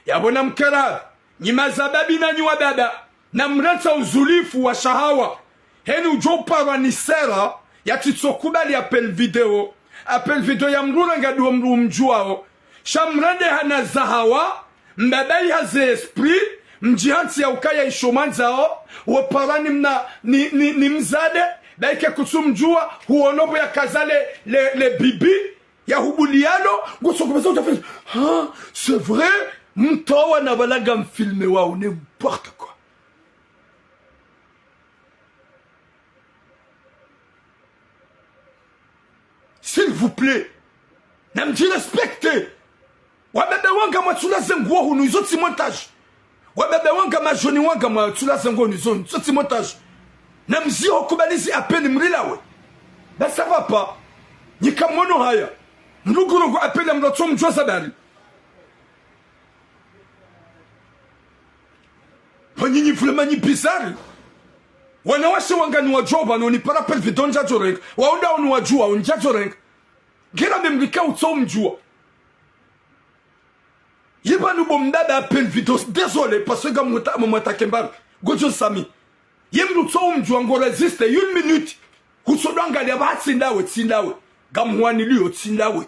yabona mkarabi nyimazababi na nyua baba na mrata uzulifu wa shahawa heni ujoparwa ni sera ya titsokubali apel video ya mrura ngadu mru mjuao shamrande hana zahawa mbabali haze esprit mjihanti ya ukaya ishomanzao waparani mna ni mzade daike kusumjua huonobo ya kazale le bibi ya hubuliano ngosokubeza utafanya c'est vrai mtawa na balaga mfilme wao n'importe quoi. S'il vous plaît, namji respecte. Wabebe wanga matula zengo hunu izoti montage. Wabebe wanga majoni wanga matula zengo hunu izoti montage. Namzi okubalizi apeli mrilawe. Ben ça va pas. Nika mono haya. Mlugurugu apeli mloto mjua zabari. Panyini fulemani bizarre. Wanawashe wanga ni wajoba no ni parapel vidonja joreng. Waunda onu wajua unja joreng. Gera memrika utso mjua. Yeba nubo mdada appel vidéo. Désolé parce que mwata kembar. Gojo sami. Yem utso mjua ngo resiste 1 minute. Kusodanga liaba tsindawe. Gamwani liyo tsindawe.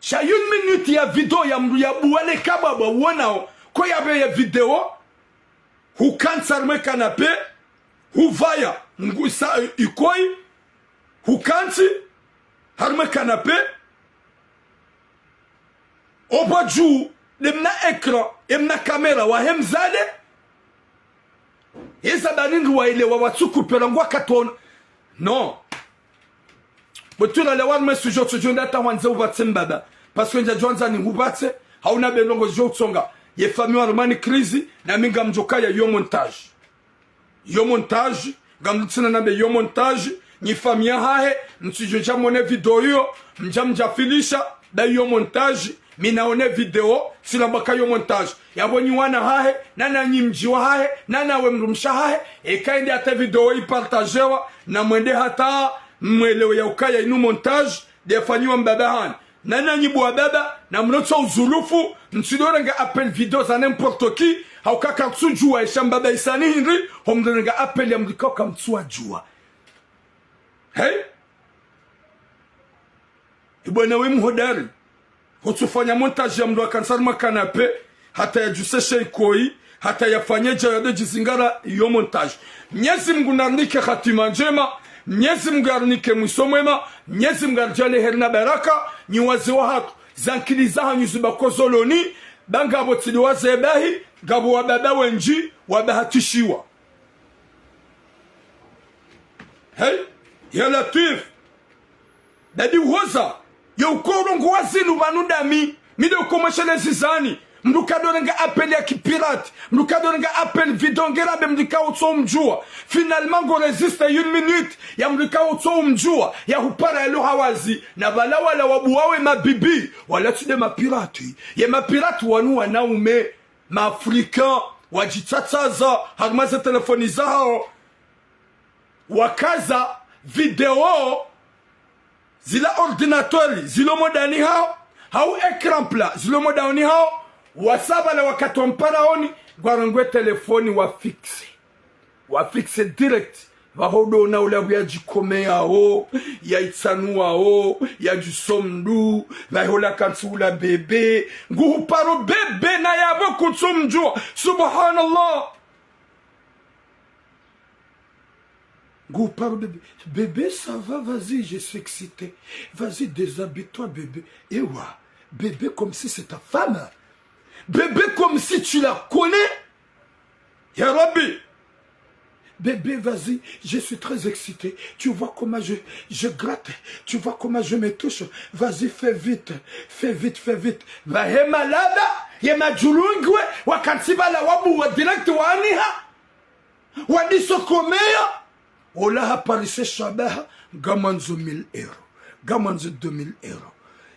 Sha 1 minute ya video ya buwale kababa wanao. Kwa yabe ya video. Hukansarme kanape. Huvaya. Ngusa ikoi. Hukansi. Harme kanape. Obaju. Demna ekran. Emna kamera. Wahem zade. Yesa baningi wa ile. Wawatsuku perangwa katona. Non. Botuna lewan me sujo ndata wanze ubatse mbaba. Parce que njajonza ni ubatse. Hauna benongo jotsonga. Ye fami warmani krizi. Na minga mjoka ya yo montage. Yo montage. Gamlutina nabe yo montage. Ni famia hahe. Msijo jamone video yo. Mjafilisha. Da yo montage. Minaone video. Sila baka yo montage. Yabonyi wana hahe. Nana njimjiwa hahe. Nana we mrumsha hahe. Ekaindi ate video yi partagewa. Na mwende hata. Mwelewe ya ukaya inu montage. Defanyiwa mbabahani. Nana nyibu wa baba. Na mnotsa uzulufu. Msidonga appel video za n'importe qui. Haukaka mtsujua. Isha mbaba isani hinri. Homdonga appel ya mlikoka mtsua jua. Hey? Ibwana we mhodari. Hutufanya montage ya mdu wa kansarma kanape. Hata ya juseshe ikoi. Hata ya fanyeja ya de jizingara iyo montage. Mnyezi mgunarnike khatima njema. Mnyezi mgarnike mwisomwema. Mnyezi mgarjale herna baraka. Nyiwazi wa hatu. Zankilizaha nyuzibako zoloni. Banga abotili wa zebahi. Gabu wa baba wenji. Wabahatishiwa. Hey? Ya Latif. Dadi uhoza. Ya ukorongo wazinu banundami. Mide ukomashele zizani. Mdukadonenga appel ya kipirate. Mdukadonenga appel vidongera be mdika utso mjua. Finalement go resiste 1 minute. Ya mdika utso mjua. Ya hupara elu hawazi. Na bala wala wabuwawe mabibi. Wala tude mapirate. Ya mapirate wanu wanaume. Maafrika. Wajitataza. Harmaze telefoni zao. Wakaza. Video. Zila ordinatori. Zilo modani hao. Hau ekran pla. Zilo modani hao. Wasaba la wakati wamparaoni. Gwarangwe telefoni wafixe direct. Wahodo na ulabu ya jikomea ho. Ya itsanua ho. Ya jusomdu. Wahola kansula bebe. Nguhuparo bebe na yabo kutsumjua. Subhanallah. Nguhuparo bebe. Bébé ça va, vas-y, je suis excité. Vas-y, déshabille-toi bébé. Et ouais. Bébé comme si c'est ta femme. Bébé comme si tu la connais. Ya Rabbi. Bébé, vas-y, je suis très excité. Tu vois comment je gratte. Tu vois comment je me touche. Vas-y, fais vite. Fais vite. Va hema lada. Yema julungwe. Wakansiba la wabu wa direct wa aniha. Wadiso komea. Ola aparise shabaha. Gamanzo 1000 €. Gamanzo 2000 €.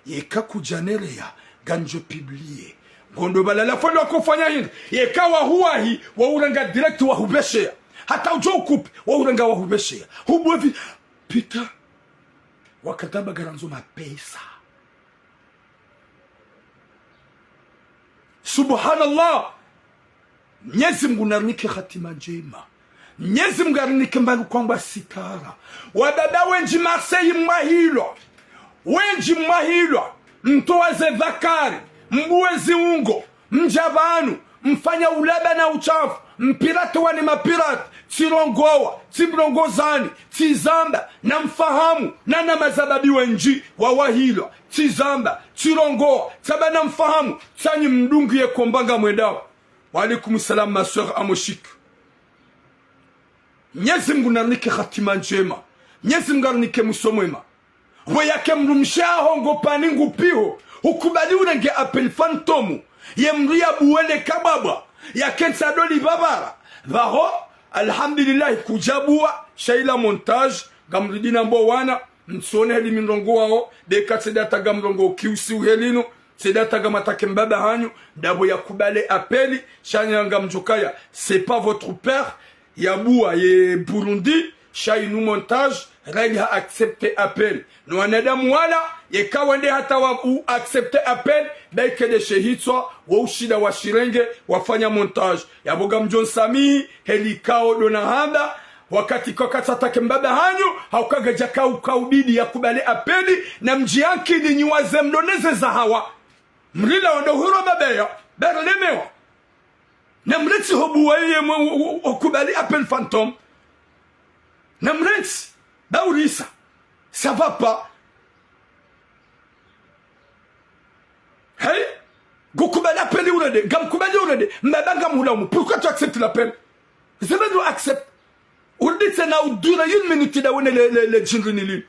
Yeka kujanerea. ganjo publie ngondo balala fondo kufanya hili yekawa huwahi wa uranga direct wa hubeshea hata ujo ukupe wa uranga wa hubeshea hubwevi pita wakataba garanzo mapesa. Subhanallah. Mwenyezi Mungu narnike khatima njema. Mwenyezi Mungu arnike mbalu kwamba sitara. Wadada wenji Marseille mwahilo. Wenji mwahilo. Mtoaze dhakari. Mbuwezi ungo. Mjavanu. Mfanya ulaba na uchafu. Mpirati wani mapirati. Tirongowa. Timrongozani. Tizamba. Na mfahamu. Na mazababi wenji. Wawahilo. Tizamba. Tirongowa. Tabana mfahamu. Tanyi mdungu ye kombanga mwedao. Wa alaikum salam ma soeur Amoshik. Mwenyezi Mungu narnike khatima njema. Mwenyezi Mungu arnike musomwema. Weyake mrumshaho ngopani ngupiho. Ukubali unenge apel fantomu. Ye mria buwele kababa. Ya kensa doli babara. Vaho alhamdulillah kujabua shaila montage. Gamridina mbo wana. Msone heli mindongo wao. Deka sedata gamrongo kiusi uhelino. Sedata gamatake mbaba hanyu. Dabo ya kubale apeli. Shanyanga mjokaya. C'est pas votre père. Yaboua ye Burundi. Shainu montage. Règle a accepté appel. Nous en adamo wala. Ye kawende hata wa ou accepté appel. Beke de shehitwa. Wa ushida wa shirenge. Wafanya montage. Yaboga mjon sami. Helikao donahanda. Wakati kokata take mbaba hanyu haukaga jaka ukaubidi ya kubale apeli na mjianki ni nyuwaze mdoneze za hawa mrila wando huro babeya berlemewa na mreti hobuwa ye kubali apel fantôme na mreti baurisa ça va pas hey gukubali apeli urede gamkubali urede mbaba mulamu pourquoi tu acceptes l'appel je veux accepter. C'est une minute le jinrinili.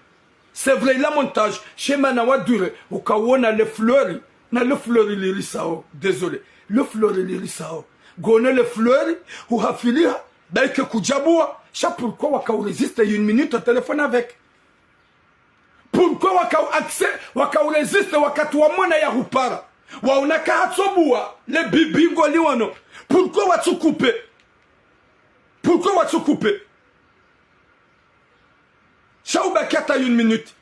C'est vrai, la montage. Chez Manawa dure. Au cas où on a les fleurs. Na le fleur l'irisao. Désolé. Le fleur l'irisao. Gone le fleur. Ou hafilia. Baike kujaboua. Cha pourquoi waka résiste une minute au téléphone avec. Pourquoi waka accès. Waka résiste waka tuwa mona ya hupara. Wa unaka hatsobua. Le bibingo liwano. Pourquoi watu couper. Pourquoi watu couper. Shauba kata une minute.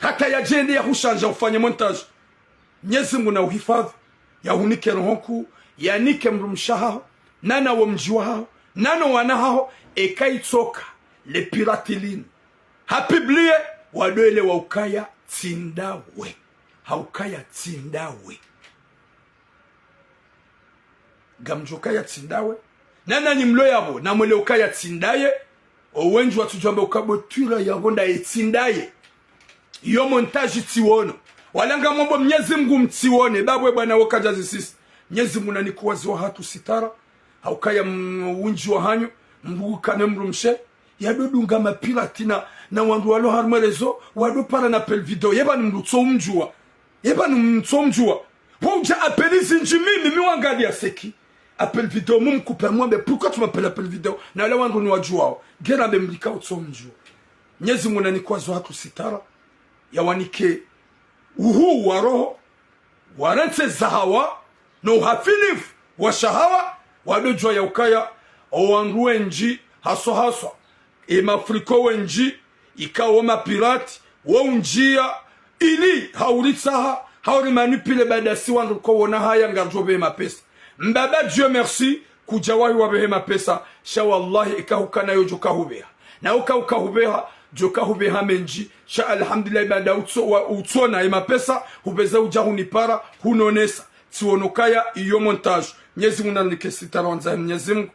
Hata ya jende ya hushanja ufanye montage. Mwenyezi Mungu na uhifadhi. Ya unike rohonku. Ya nike mrumshaha. Nana wa mjiwa. Nana wanaha. Eka itoka. Le piratiline. Hapiblie. Wadoele wa ukaya tindawe. Haukaya tindawe. Gamjokaya tindawe. Nana ni mlo yabo. Na mwele ukaya tindaye. Owenji watu jwambe ukabotura ya ronda etindaye. Iyo montage tiwono. Walanga mambo Mwenyezi Mungu mtiwone. Babwe bwana wakajazi sisi. Mwenyezi Mungu nanikuwazi wa hatu sitara. Haukaya unji wa hanyo. Mbugu kane mrumshe. Yadodunga mapiratina. Na wandu walo harmarezo. Wado para na pel video. Yeba ni mruto mjua. Yeba ni mruto mjua. Wauja apelizi njimimi miwangadi ya seki. Appel vidéo, mon coupe moi, mais pourquoi tu m'appelles appel vidéo? Na la wandu ni wajua. Gera memlika utsomjua. Nyezi mwana ni kwa zohatu sitara. Ya wanike uhu waroho. Warente zahawa. No hafilifu. Washahawa. Wadojwa ya ukaya. Owangu wenji. Haso haso. Mafriko wenji. Ikawa mapirati. Waunjia. Ili hauritsaha. Hauri manipile badasi wandu kwa wana haya ngarjobe mapesa. Mbaba Dieu merci kujawahi wabehema pesa sha wallahi ikahukana yo jokahubeha na ukahubeha jokahubeha menji sha alhamdulillah bada utsona ima pesa hubeza ujahuni para hunonesa tionokaya iyo montage Mwenyezi Mungu nikesitaronza Mwenyezi Mungu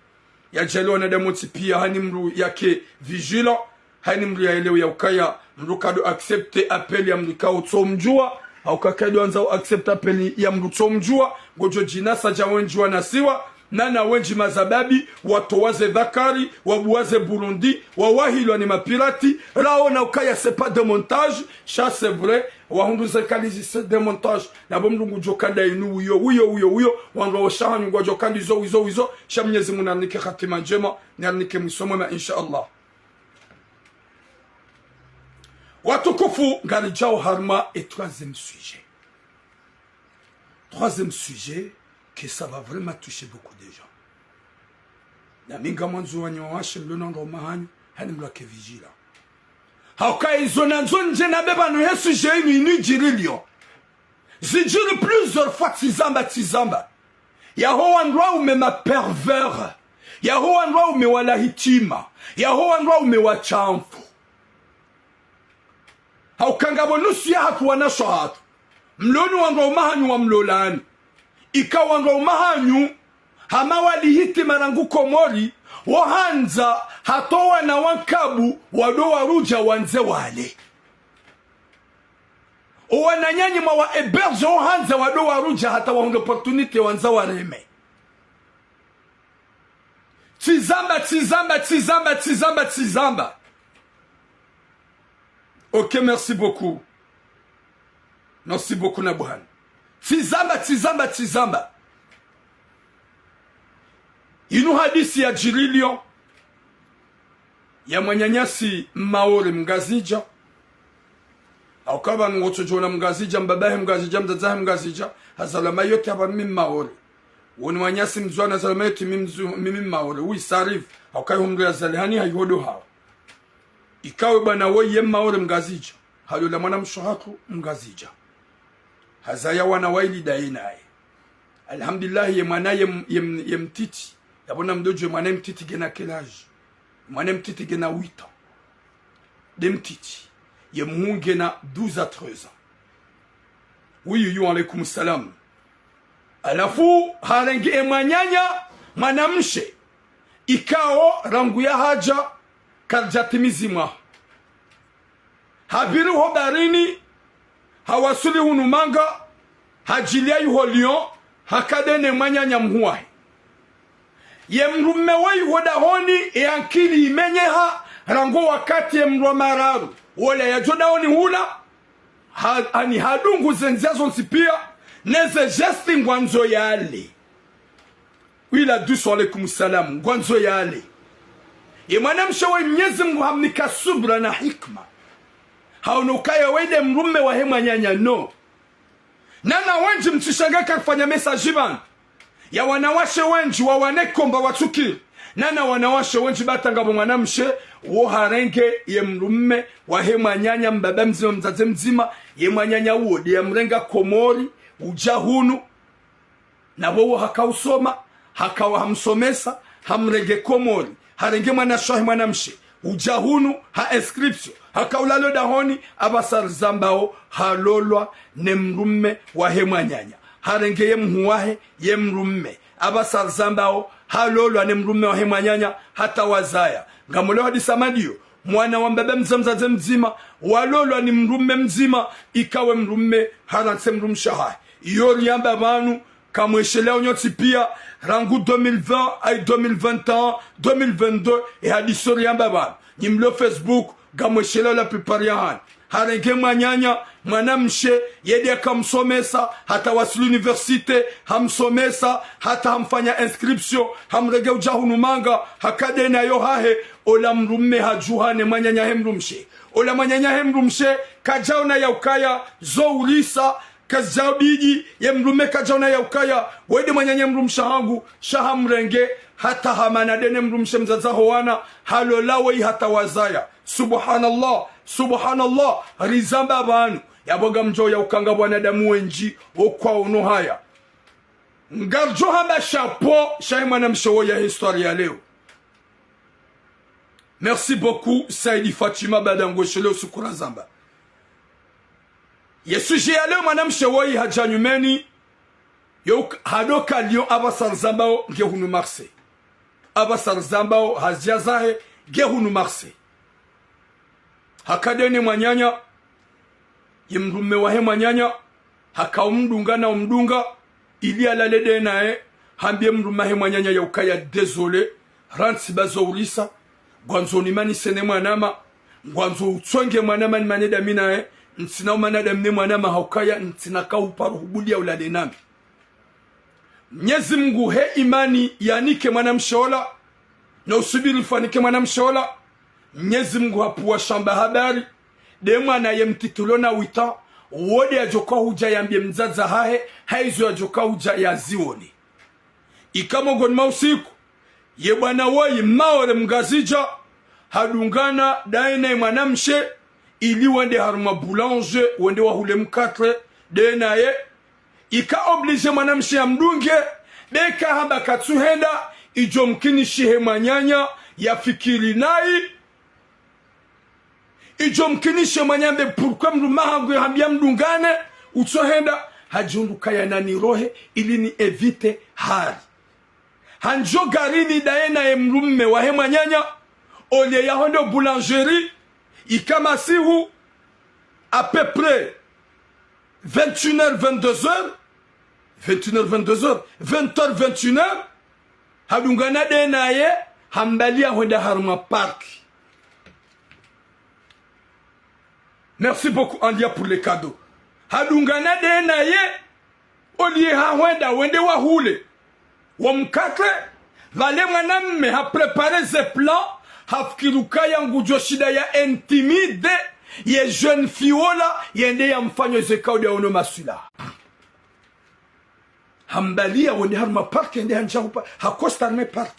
ya jalo na demoti pia hanimru yake vigila hanimru ya elewa ya ukaya mrukado accepte appel ya mrika utsomjua au kakado anza accept appel ya mruto mjua gojo jinasa ja wenjwa nasiwa nana wenji mazababi watowaze dhakari wabuwaze Burundi wawahilwa ni mapirati rao na ukaya c'est pas de montage ça c'est vrai wahunduze kalizi c'est de montage na bomlungu jokanda inu uyo wandu washahanyu gojo kandi zo sha Mwenyezi Mungu nanike khatima njema nanike msomema inshallah. Watukufu ngalijao harma et troisième sujet. Troisième sujet, que ça va vraiment toucher beaucoup de gens. Na minga mwanzo wanyawashe mlonondo mahanyu, hani mlake vigila. Hauka izona nzonje na beba no yesu jeinu inu jirilio. Zijiri plusieurs fois tizamba. Yahowa ndwa umema pervers. Yahowa ndwa umewala hitima. Yahowa ndwa umewachamfu. Haukangabo nusu ya hatu wanasho hatu. Mloni wandwa umahanyu wa mlolani. Ika wandwa umahanyu hama wali hiti marangu komori. Wahanza hatowa na wankabu wadowa ruja wanze wale. Wananyanyi mawa eberge wahanza wadowa ruja hata wahunga opportunity wanza wareme. Tizamba. Ok, merci beaucoup. Merci beaucoup Nabuhan. Tizamba. Inu hadisi ya Jirilio ya mwanyanyasi Maore Mgazija. Aukaba ngotojona Mgazija, mbabahe Mgazija, mdadahe Mgazija. Hazalama yote hapa mimi Maore. Wani wanyasi mzwana hazalama yote mimi Maore. Ui sarif. Aukai humri ya zalihani haihodo hawa. Ikawe bana woye ye Maore Mgazija. Halula mwana mshohaku Mgazija. Hazaya wana waili dainae. Alhamdulillah ye mwana ye mtiti. Yabona mdojo mwana mtiti gena kelaji. Mwana mtiti gena 8 ans. De mtiti. Ye mhungu gena 12 à 13 ans. Oui, yu alaikum salam. Alafu harenge emanyanya manamshe. Ikao rangu ya haja karjatimizima. Habiru hobarini. Hawasuli hunumanga. Hajilia yuho lion. Hakadene manyanya mhuwahi. Ye mrume wei hodahoni e ankili imenyeha rango wakati ye mruwa mararu. Wole ya jodahoni hula. Ani hadungu zenziazo nsipia. Neze gesti ngwanzo yale. Wila dusu alaikum salam. Ngwanzo yale. Ye manamshawa mnyezi mhamnika subra na hikma. Haunukaya wede mrume wa hema nyanya no. Nana wenji mtishangaka kufanya message bana. Ya wanawashe wenji wa wanekomba watukiri. Nana wanawashe wenji batangabo mwanamshe. Wo harenge ye mrume wa hema nyanya mbaba mzima mzaze mzima. Ye mwanyanya uodi ya mrenga komori. Ujahunu. Na wawo hakausoma. Hakawa hamsomesa. Hamrenge komori. Harenge mwanashahi mwanamshe. Ujahunu ha inscription. Hakaulalo dahoni abasar zambao halolwa ne mrume wa hema nyanya. Harenge ye mhuwahe ye mrume. Abasar zambao halolwa ne mrume wa hema nyanya hata wazaya. Ngamole hadisa madio. Mwana wa mbebe mzaze mzima. Walolwa ni mrume mzima. Ikawe mrume haranse mrumshahahe. Yori yamba banu. Kamweshele onyoti pia. Rangu 2020 ay 2021 2022. E hadisori yamba banu. Nimlo Facebook. Gamweshele la pipariahani. Harenge mwanyanya, mwanamshe, yedi akamsomesa, hata wasili universite, hamsomesa, hata hamfanya inscription, hamrege ujahunu manga, hakade na yohahe, ola mrume hajuhane mwanyanya hemrumshe. Ola mwanyanya hemrumshe, kajauna ya ukaya, zo ulisa, kazabiji, ye mrume kajauna ya ukaya, wede mwanyanya mrumsha hangu, shahamrenge, hata hamanadene mrumshe mzazaho wana, halolawe hata wazaya. Subhanallah, rizamba banu. Yaboga mjo ya ukanga wanadamu wenji, okwa ono haya. Ngarjo hamba chapeau, shaimana mshawo ya historia leo. Merci beaucoup, Saidi Fatima Badango Shele Usukura Zamba. Yesu ya leo manam shawo hajanyumeni, yok hadoka lion abasar zambao gehunu marse. Abasar zambao haziazahe gehunu marse. Hakadeni mwanyanya ye mrume wa hema nyanya hakaumdunga na umdunga ili alalede nae hambie mrume hema nyanya ya ukaya désolé ransi bazo ulisa gwanzo ni mani sene mwanama gwanzo utsonge mwanama ni maneda minae ntsina umanada mne mwanama haukaya ntsina kauparu hubulia ulade nami Mwenyezi Mungu he imani yanike mwanamshola na usubiri fanike mwanamshola Mwenyezi Mungu hapuwa shamba habari de mwana ye mtitulo na 8 ans wode ajoka huja yambie mzaza hahe haizo ajoka huja ya zioni ikamogon mausiku ye bwana woyi maore mgazija hadungana daine mwanamshe ili wende haruma boulange wende wahule mkatre dena ye ika oblige mwanamshe ya mdunge beka haba katsuhenda ijo mkini shihe manyanya ya fikiri nai ijo mkini shihe manyambe pourquoi mdumahangu ya hambia mdungane utsohenda hajundu kaya nani rohe ili ni evite hari hanjo garini daena ye mrumme wahe manyanya olie ya hondo boulangerie ikamasihu à peu près 21h 22h 21h 20h 21h hadungana dena ye hambalia honda harma park. Merci beaucoup Andia pour les cadeaux. Hadungana dena ye olie ha honda wende wahule wamkate vale mwanamme ha préparé ses plans hafikiruka yangu joshida ya intimide ye jeune fiola yende ya mfanyo zekao ya ono masula hambalia wende harma park yende hanjahupa hakosta arme park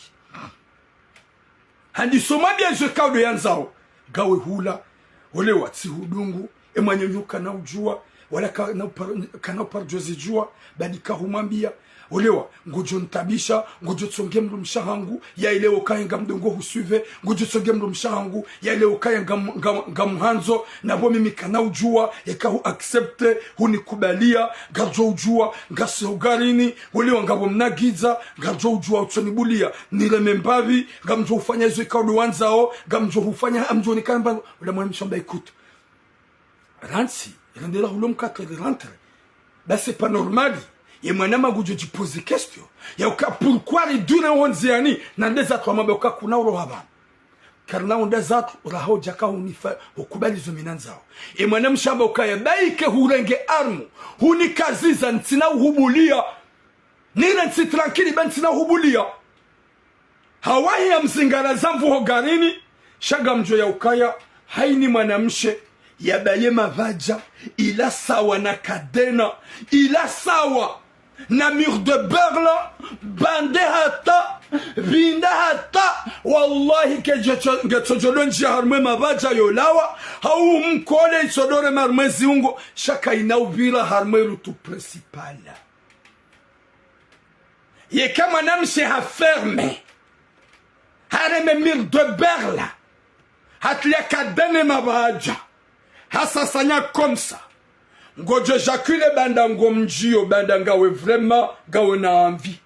handi soma bia zekao ya nzao gawe hula ole watsi hudungu emanyonyuka na ujua wala kana parjozi jua badika humambia olewa ngojo ntabisha ngojo tsonge mru mshahangu ya ile okayenga mdongo husuve ngojo tsonge mru mshahangu ya ile okayenga ngamhanzo na bo mimi kana ujua yakahu accepte hunikubalia gajo ujua ngasogarini olewa ngabo mnagiza gajo ujua utsonibulia niremembavi ngamjo ufanya hizo ikaudo wanzao ngamjo ufanya amjo nikamba ule mwana mshamba ikutu ransi rendera hulom 4 rentre bah c'est pas normal. Et mwanama gujo jipose question ya uka pourquoi les deux onziani na ndeza kwa mambo uka kuna urohaba karna ondeza uraho jaka unifa ukubali zominanzao e mwanam shamba ukaya baike hurenge armu huni kaziza ntina hubulia nina nti tranquille ben ntina hubulia hawahi ya mzingara zamvu hogarini shaga mjo ya ukaya haini mwanamshe yabaye mavaja ila sawa na kadena ila sawa na mur de beurre bande hata binda hata wallahi ke getojolonji harme mavaja yolawa hau mkole isodore marme ziungo shaka inaubira harme rutu principale ye kama namshe haferme hareme mur de beurre hatlia kadene mavaja hasa sanya comme ça ngojo jacule banda ngomjio banda ngawe vraiment gawe na envie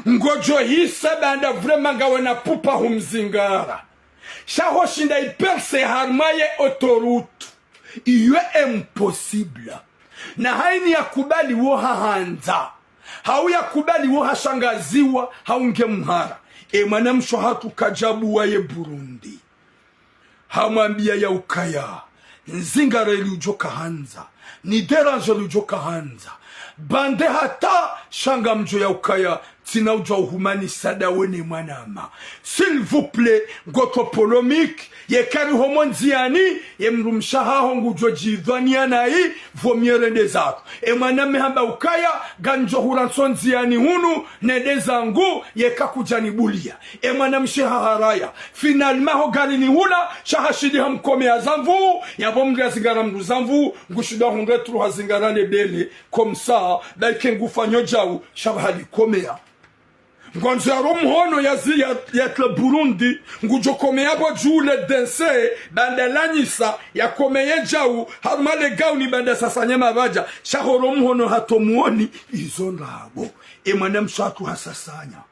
ngojo hisa banda vraiment gawe na pupa humzingara shaho shinda iperse harmaye autoroute iyo impossible na haini ya kubali wo hahanza hau ya kubali wo hashangaziwa haunge mhara mwanamsho hatu kajabu wa ye Burundi hamambia ya ukaya nzingara iliujoka hanza ni derange iliujoka hanza bande hata shanga mjo ya ukaya tina ujwa uhumani sada wene mwanama s'il vous plaît goto polomik ye kari homonziani ye mrumshaha hongu jojidhani yanai vomiere ndezako mwaname hamba ukaya ganjo huransonziani hunu nedezangu ye kakujani bulia mwanamsheha haraya finalma hogari ni hula shahashidi hamkome ya zamvu ya bomri ya zingara mru zamvu ngushida hundretru hazingara nebele komsa daike ngufanyo jau shabahali komea Ngonzo rumhono ya Burundi ngujo komea bo jule dense banda lanyisa ya komeye jau harumale gauni banda sasanya mabaja shahoro rumhono hatomuoni izo ndabo mwanam shatu hasasanya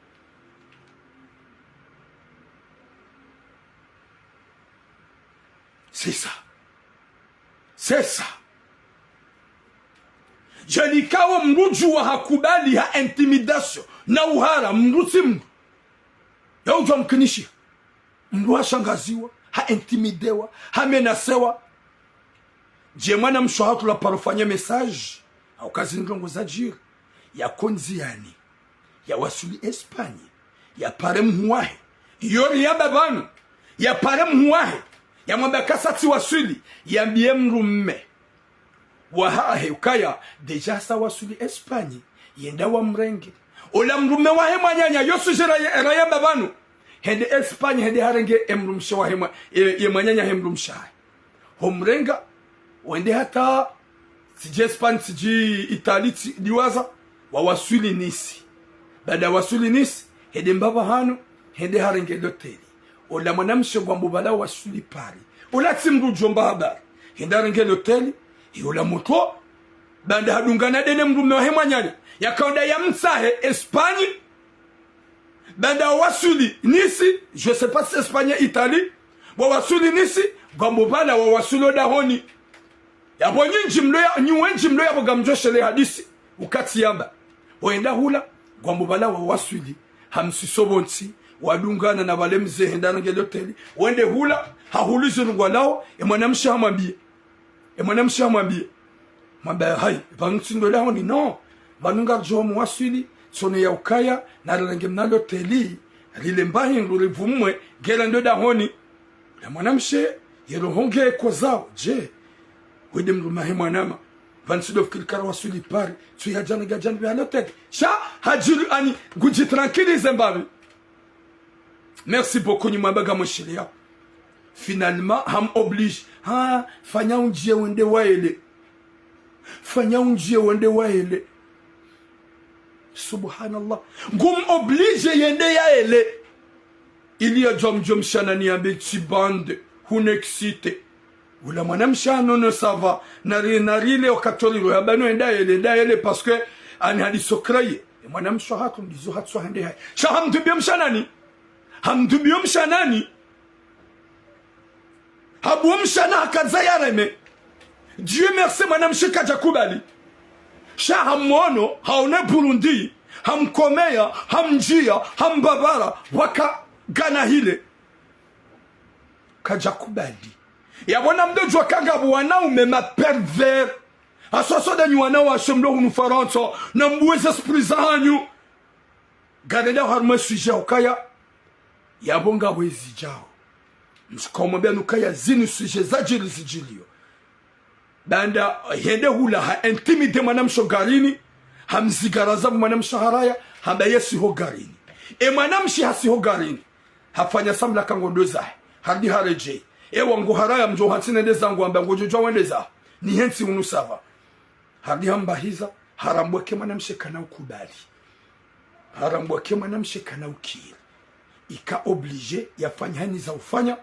c'est ça Jalikawa mruju wa hakubali ha intimidation na uhara mrusi mru ya ujwa mkinishi mru ha shangaziwa ha intimidewa ha menasewa je mwana mshohatu la parofanya message au kazi ndongo za jiri ya konziani ya wasuli Espanye ya pare mhuwahe yori ya babanu ya pare mhuwahe ya mwambia kasati wasuli ya mbie mru mme wahahe ukaya deja sa wasuli Espanye yenda wa mrenge ola mrume wahe mwanyanya yosu jera raya babanu hende Espanye hende harenge emrumshe wahe ye mwanyanya hemrumsha homrenga wende hata siji Espanye siji Italy liwaza wawasuli Nisi baada wasuli Nisi hende mbaba hanu hende harenge loteli ola mwanamshe gwambubala wasuli Paris ola timru jomba habari hende harenge loteli yola moto banda hadungana dene mrume wa hemanyanya yakaonda ya msahe Espagne banda wasuli Nisi je sais pas si Espagne Italie wa wasuli Nisi gwambubala wa wasulo dahoni yabo nyinji mlo ya bogamjoshele hadisi ukati yamba wenda hula gwambubala wa wasuli hamsisobonsi wadungana na wale mzee henda ngeloteli wende hula hahulizo ngwalao mwanamshi hamwambie mwambie hai bantsindo lao ni no banunga jomu wasuli sone ya ukaya na range mnalo teli lile mbaye ngurivumwe gela ndo dahoni na mwanamshi yerohonge kozao je wede mruma he mwanama bantsido fikirikara wasuli pari tu ya jana gajana bi alotek sha hajiru ani guji tranquillize mbabi merci beaucoup ni mwabaga mshiria finalement ham oblige fanya unjie wende waele subhanallah ngum oblige yende yaele ili ya jom shana niambe tibande hunexite ula mwanamshano no sava narile okatoriro yabano enda ele parce que ani hadi sokraye mwanamsho hatu ndizo hatso hande hai hamdubiyom shanani habuom shana kazayareme Dieu merci mwanamshe kajakubali sha hamono haone Burundi hamkomea hamjia hambabara waka gana hile kajakubali yabona mdojo wakanga wanaume ma pervers asoso da nywana wa shemlo hunu faransa na mbuweza esprit zanyu gadela harma sujet ukaya yabonga wezi jao msikomwambia nukaya zini sujet zajili zijilio banda hende hula ha intimide mwanamsho garini hamzigaraza mwanamsho haraya hamba yesi ho garini mwanamshi hasi ho garini hafanya samla kangondo zahe hardi hareje wangu haraya mjo hatsine ndeza ngwamba ngojojo wendeza ni hensi unusava hardi hamba hiza harambweke mwanamshe kana ukubali harambweke mwanamshe kana ukiri ika oblige yafanya hani za ufanya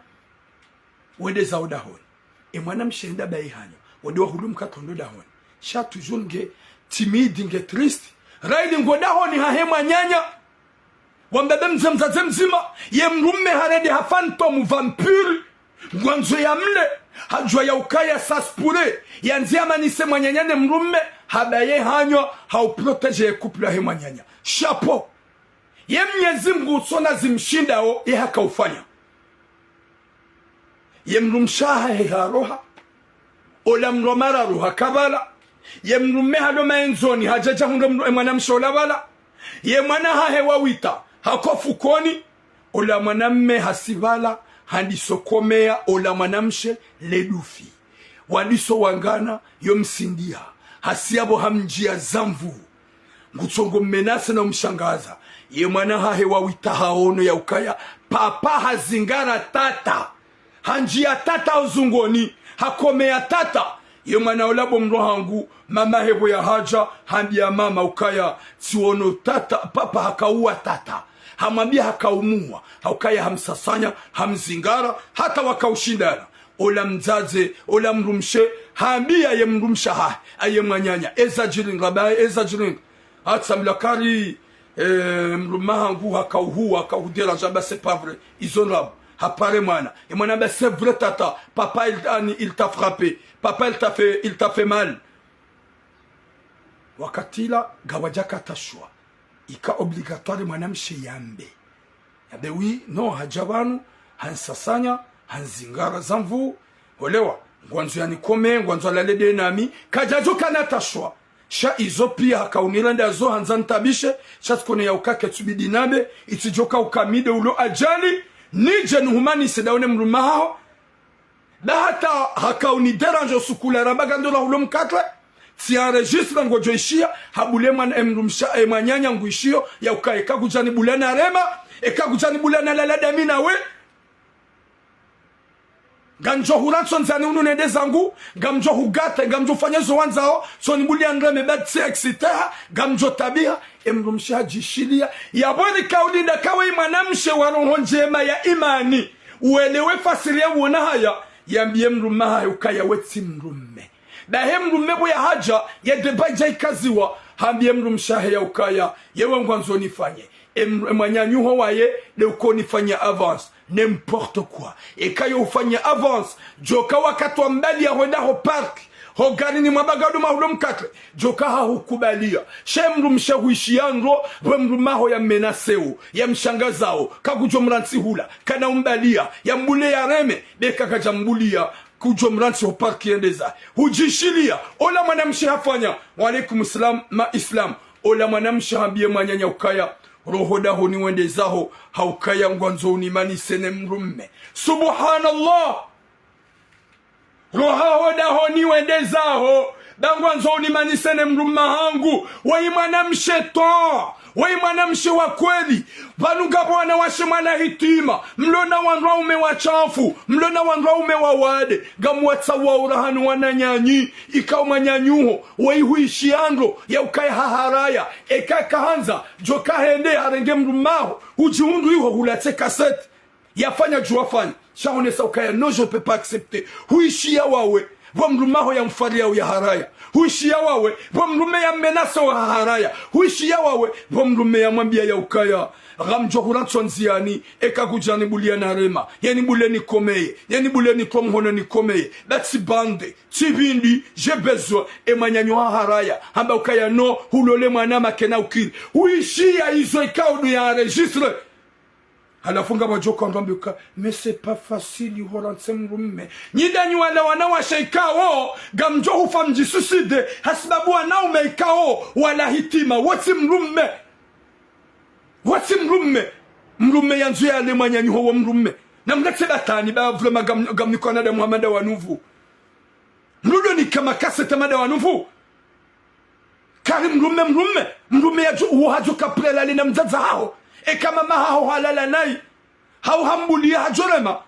wendeza odahoni mwanamshe enda bai hanyo wende wahulum katondo dahoni sha toujours nge timide nge triste raidi ngodahoni hahema nyanya wambebe mzemzaze mzima ye mrume harede hafantom vampire ngwanzo ya mle hajwa ya ukaya saspure yanzia manise mwanyanyane mrume habaye hanyo hauprotege couple hema nyanya chapeau ye Mwenyezi Mungu sona zimshindao ye hakaufanya ye mrumshaha he haroha ola mromara ruha kabala ye mrume haloma enzoni hajaja hundo mwanamshola wala ye mwana hahe wawita hakofukoni ola mwanamme hasibala handisokomea ola mwanamshe ledufi waliso wangana yomsindia hasiabo hamjia zamvu ngutsongo menase na mshangaza ye mwana hahe wawita haono ya ukaya papa hazingara tata hanjia tata uzungoni hakomea tata ye mwana olabo mrohangu mama hebo ya haja hambia mama ukaya siono tata papa hakaua tata hamambia hakaumua ukaya hamsasanya hamzingara hata wakaushindana ola mzaze ola mrumshe hambia ye mrumsha aye mwanyanya ezajiring atsamlakari mrumahangu hakauhu hakahudera jamba c'est pas vrai isonrab hapare mwana et mwana ben c'est vrai tata papa il t'a frappé papa il t'a fait mal wakatila gawajaka tashwa ika obligatoire mwanamshe yambe yabe oui non hajabanu hansasanya hanzingara zamvu olewa ngwanzo yanikome ngwanzo lalede nami kajajo kana tashwa sha izo pia hakauniranda zo hanzantabishe sha tukone ya ukake tubidinabe itijoka ukamide ulo ajali nije nuhumani sedaone mrumahao da hata hakauni deranjo sukula rabaga ndola ulo mkatwe si enregistre ngojo ishia habule mwana emrumsha emanyanya nguishio ya ukaeka kujani bulana rema eka kujani bulana lalada mina we ganjo huranson zani unu nende zangu gamjo hugata gamjo fanyezo wanzao so nibuli andreme batse etc gamjo tabia emrumsha jishilia ya boni kaulinda kawe mwanamshe wa roho njema ya imani uelewe fasiria uona haya yambie mrume haya ukaya weti mrume dahe mrume bo ya haja ya debaja ikaziwa hambie mrumsha ya ukaya yewe ngwanzo nifanye emanyanyuho waye de uko nifanye avance n'importe quoi ekayo ufanye avance joka wakati wa mbali ya wenda ho park ho gari ni mabagadu mahulum kakle joka hahukubalia shemru mshawishianro wemrumaho ya menaseo ya mshangazao kakujomransi hula kana umbalia ya mbule ya reme beka kajambulia kujomransi ho park yendeza hujishilia ola mwanamshi hafanya wa alaikum salam ma islam ola mwanamshi hambie mwanyanya ukaya roho daho ni wende zaho haukaya ngwanzo unimani sene mrumme subhanallah roho daho ni wende zaho dangwanzo unimani sene mrumma hangu wai mwanamshetan wai mwanamshe wa kweli vanuga bwana washe mwana hitima mlona wanraume wa chafu mlona wanraume wa wade gamwatsa wa urahanu wananyanyi ikaw manyanyuho wai huishiandro ya ukaya haharaya eka kahanza joka hende harenge mrumaho ujihundu yuho hulatse kasete yafanya juwafanya shaonesa ukaya no je peux pas accepter huishia wawe vomrumaho ya mfaria ya haraya huishia wawe vomrume ya menasa wa haraya huishia wawe vomrume ya mwambia ya ukaya gamjo hurantsonziani eka kujani bulia na rema yani bule ni komeye yani bule ni komhono ni komeye that's bande tibindi j'ai besoin emanyanyo haraya hamba ukaya no hulole mwana makena ukiri huishia hizo ikaudu ya registre halafunga wajoka ndambika mais c'est pas facile yuhoranse mrumme nyidani wala wanawa sheikao gamjo hufamji suicide hasbabu wanaume ikao wala hitima wati mrumme mrumme yanzu ya lemanya nyuho wa mrumme na mlete batani ba vrema gamnikona da Muhammad wa nuvu mrudo ni kama kasete mada wa nuvu kari mrumme ya uhajo kaprela lina mzaza hao kama mahao halala nai hao hambulia hajorema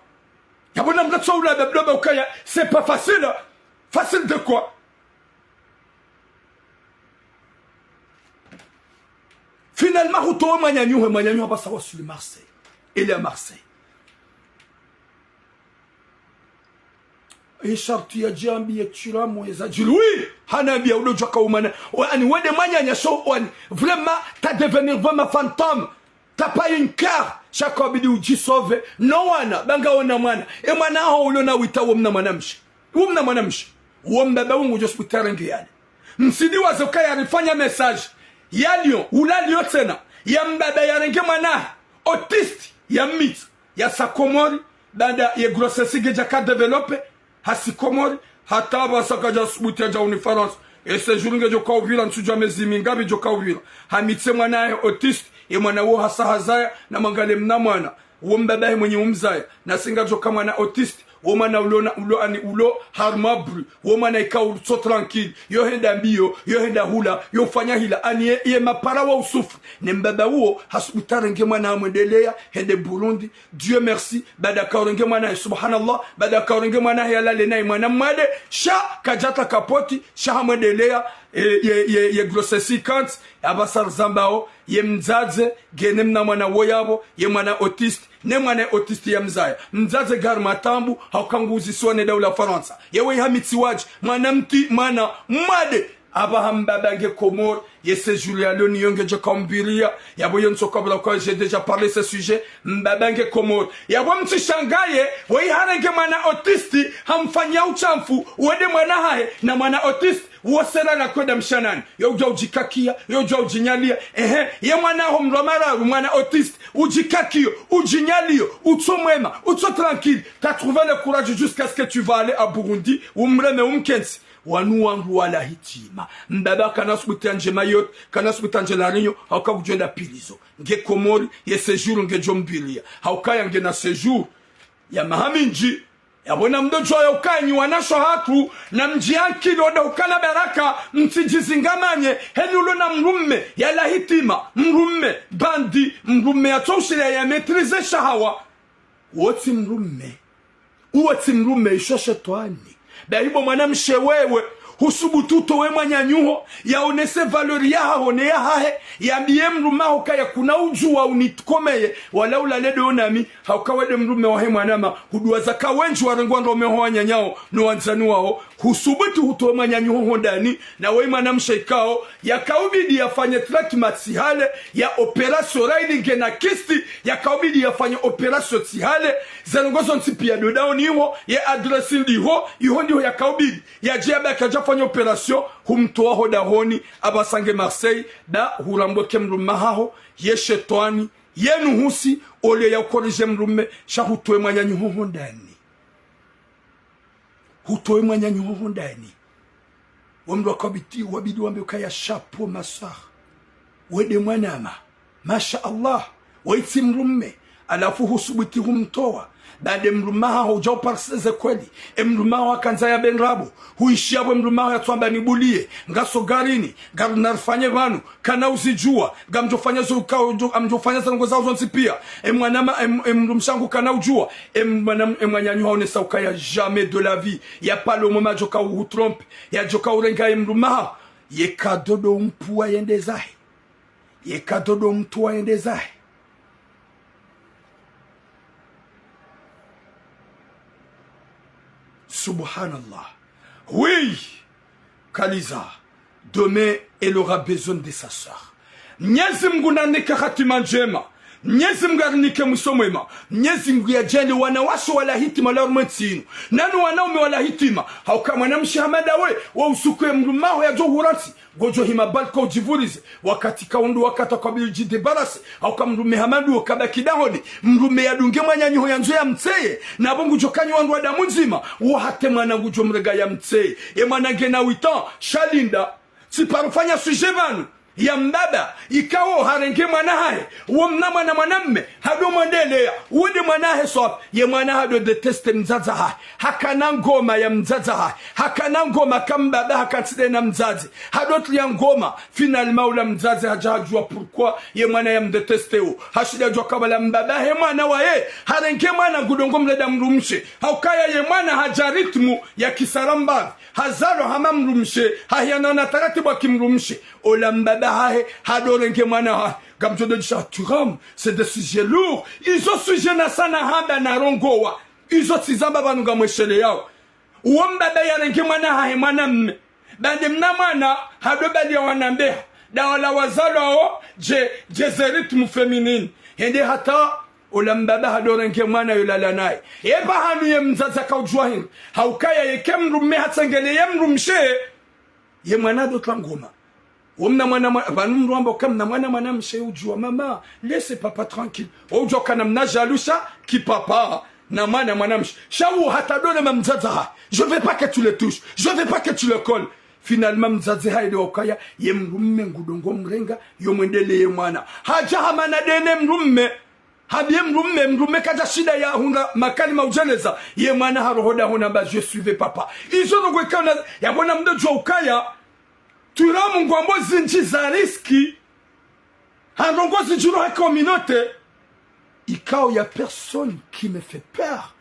yabona mlatso ula babloba ukaya c'est pas facile de quoi finalement huto manyanyuho basa wa sur Marseille il est à Marseille et sharti ya jambi ya chiramo ya zajului hanabia ulojo ka umana ani wede manyanya so wani vraiment t'as devenir vraiment fantôme. T'as pas une carte chaque obidi ujisove no wana banga ona mwana mwana ho ulona wita womna mwanamshi wombaba ungu hospitali ngiyani msidi wazoka yarifanya message yalio ulalio tena ya mbaba yarenge mwana autiste ya mit ya sakomori dada ya grossesse geja ka developer hasikomori hata basaka ja subutia ja unifarance et ce jour ngejo ka uvira nsuja mezi mingabi jo ka uvira hamitse mwana autiste mwana wo hasahazaya na mangale mna mwana wo mbabaye mwenye umzaya na singa joka mwana autiste wo mwana ulo harmabru wo mwana ikaw so tranquille yo henda mbio yo henda hula yo fanya hila ani ye mapara wa usufu ne mbaba wo hasutarenге mwana amwendelea hende Burundi Dieu merci bada kaurenge mwana subhanallah bada kaurenge mwana yalale naye mwana mwade sha kajata kapoti sha amwendelea ye grossesse kant abasar zambao ye mzaze gene mna mwana woyabo ye mwana autiste ne mwana autiste ya mzaze garmatambu haukanguzi sone daula Faransa yewe hamitiwaji mwana mwade abahambaba komor ye séjour ya loni yonge je kambiria yabo yonso kabla ko j'ai déjà parlé ce sujet mbabange komor yabo mti shangaye we harenge mwana autiste hamfanya uchamfu wede mwana hae na mwana autiste wosera na kwenda mshanani yoja ujikakia yoja ujinyalia ye mwana ho mromara mwana autiste ujikakio ujinялio utsomwema utso tranquille t'as trouvé le courage jusqu'à ce que tu vas aller à Burundi umreme umkensi wanu wangu wala hitima mbaba kana subutia njema yote kana subutia njela rinyo hauka kujenda pilizo nge komori ye séjour nge jombilia hauka yange na séjour ya mahaminji yabona mdojo ya ukanyi wanasho hatu na mjianki loda ukana baraka mtijizingamanye heni ulo na mrumme ya la hitima mrumme bandi mrumme ya toshile ya metrize shahawa woti mrumme ishoshe toani bahibo mwanamshe wewe husubututo we mwanyanyuho ya onese valori ya hahone ya hahe ya biye mrume hokaya kuna ujua unitkomeye wala ulalede onami haukawede mrume wahe mwanama huduwaza kawenji warengwa ndo meho wanyanyao no wanzani wao husubutu huto mwanyanyuho hondani na we mwanamshe ikao ya kaubidi ya fanye treatment sihale ya operasyon riding na kisti ya kaubidi ya fanye operasyon sihale zanongozo ntipi ya dodao niho ya adresi ndiho iho ndiho ya kaubidi ya jeba ya kajafanya operasyon humtoa hodahoni abasange Marseille da huramboke mrume haho ye shetani yenu husi ole ya ukorije mrume shahutoe mwanyanyuho ndani hutoe mwanyanyuho ndani wamdu wakabiti wabidi wambi ukaya shapo masah wede mwanama masha Allah waiti mrume alafu husubuti humtoa baada mrumaha hujao parseze kweli mrumaha kanza ya benrabo huishia bwe mrumaha ya twamba nibulie ngaso garini garnarfanye vanu kana usijua gamjofanya zo ukao amjofanya zango zao zonsi pia mwanama mrumshangu kana ujua mwanyanyu haone sauka ya jamais de la vie ya palo moma joka u trompe ya joka urenga mrumaha ye kadodo mpuwa yendezahe ye kadodo mtuwa yendezahe Subhanallah. Oui, Kaliza, demain, elle aura besoin de sa soeur. Mwenyezi Mungu nanike hatima njema. Mwenyezi Mungu anike musomwema. Mwenyezi Mungu yajali wanawasho wala hitima la urmentinu. Nanu wanaume wala hitima. Hauka mwanamshi hamada we wa usukwe mrumaho ya johuransi. Gojo hima balko ujivurize. Wakati kaundu wakata kabili jidebarase. Hauka mrume hamadu wakabaki dahoni. Mrume ya dunge mwanyanyo ya nzo ya mtseye. Na bongu jokanyo wandu wa damu nzima. Wahate mwanangu jomrega ya mtseye. Ye mwanange na witan. Shalinda. Si parufanya sujevanu. Ya mbaba ikao harenge mwanahe womna mwanamme hado mwandelea wudi mwanahe swap ye mwanahe do deteste mzaza hai hakana ngoma ya mzaza hai hakana ngoma kambaba hakatside na mzazi hado tuya ngoma finalement ula mzazi hajajua pourquoi ye mwana ya mdetesteo hashida jwa kabala mbaba he mwana wa ye harenge mwana gudongo mleda mrumshe haukaya ye mwana hajaritmu ya kisaramba hazaro hamamrumshe hayana na taratibu akimrumshe ola mbaba hahe hadorenke mwana hahe gamjodo jisha turam c'est des sujets lourds izo sujet na sana hamba na rongowa izo tizamba banuga mweshele yao uombaba yarenke mwana hahe mwana mme bande mna mwana hadobali ya wanambeha da wala wazalo jezeritmu feminine hende hata ola mbaba hadorenke mwana yulala naye eba hanu ye mzaza kaujua hinu haukaya ye kemrume hatsengele ye mrumshe ye mwana dotla ngoma Omna mwana vanumru ambo kam na mwana mshe ujua mama laisse papa tranquille ujua kana mna jalousa ki papa na mwana mshe shawu hata dole mamzaza je veux pas que tu le touches je veux pas que tu le colles finalement mzazi haide okaya ye mrumme ngudongo mrenga yo mwendele ye mwana haja hamana dene mrumme habie mrumme kaja shida ya hunda makali maujeneza ye mwana harohoda hona ba je suivais papa izo ngwe kana ya bona mdojo ukaya Turamu ngwambo zinchi za riski Handongo zinjuro ha communauté Ikao ya personne qui me fait peur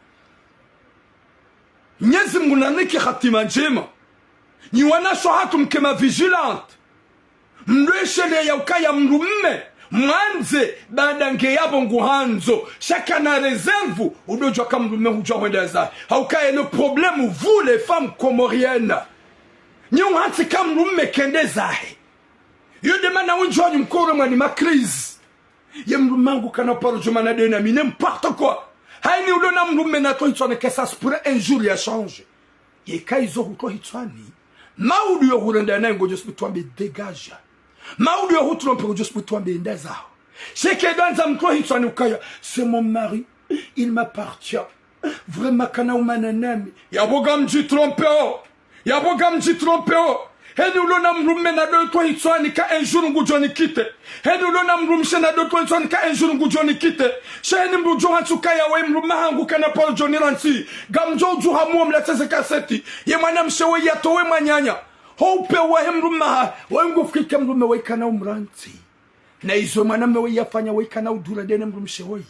Nyezi mgunaniki hatima njema Ni wanasho hatu mkema vigilante Mlweshele ya ukaya mrumme Mwanze badange yabo nguhanzo Chaka na réserve Udojo kama mrumme hujua wenda za Haukaya le problème vous les femmes comoriennes Nyong hansi kam rumme kende zahe. Yode mana unjwa mkoro mwani makriz. Ye mrumangu kana paro jumana dena mi n'importe quoi. Haini udona mrumme na to hitwane kesa spure un jour ya change. Ye kaizo huko hitwani. Maudu yo hurenda na ngo just bitwambe dégage. Maudu yo hutrompe ngo just bitwambe ndazao. Cheke danza mko hitwani ukaya. C'est mon mari. Il m'appartient. Vraiment kana umana nami. Ya boga mji trompe o. Ya boga mji trompe o. heni ulona mrume na doto hitswani ka enjour ngujoni kite heni ulona mrumshe na doto hitswani ka enjour ngujoni kite sheni mrujo hansuka ya we mruma hangu kana Paul Johnny Ransi gamjo ju hamu mlatese kaseti ye mwana mshewe ya towe manyanya hope wa mruma wa ngufika mrume we kana umranti na izo mwana mwe yafanya we kana udura dene mrumshewe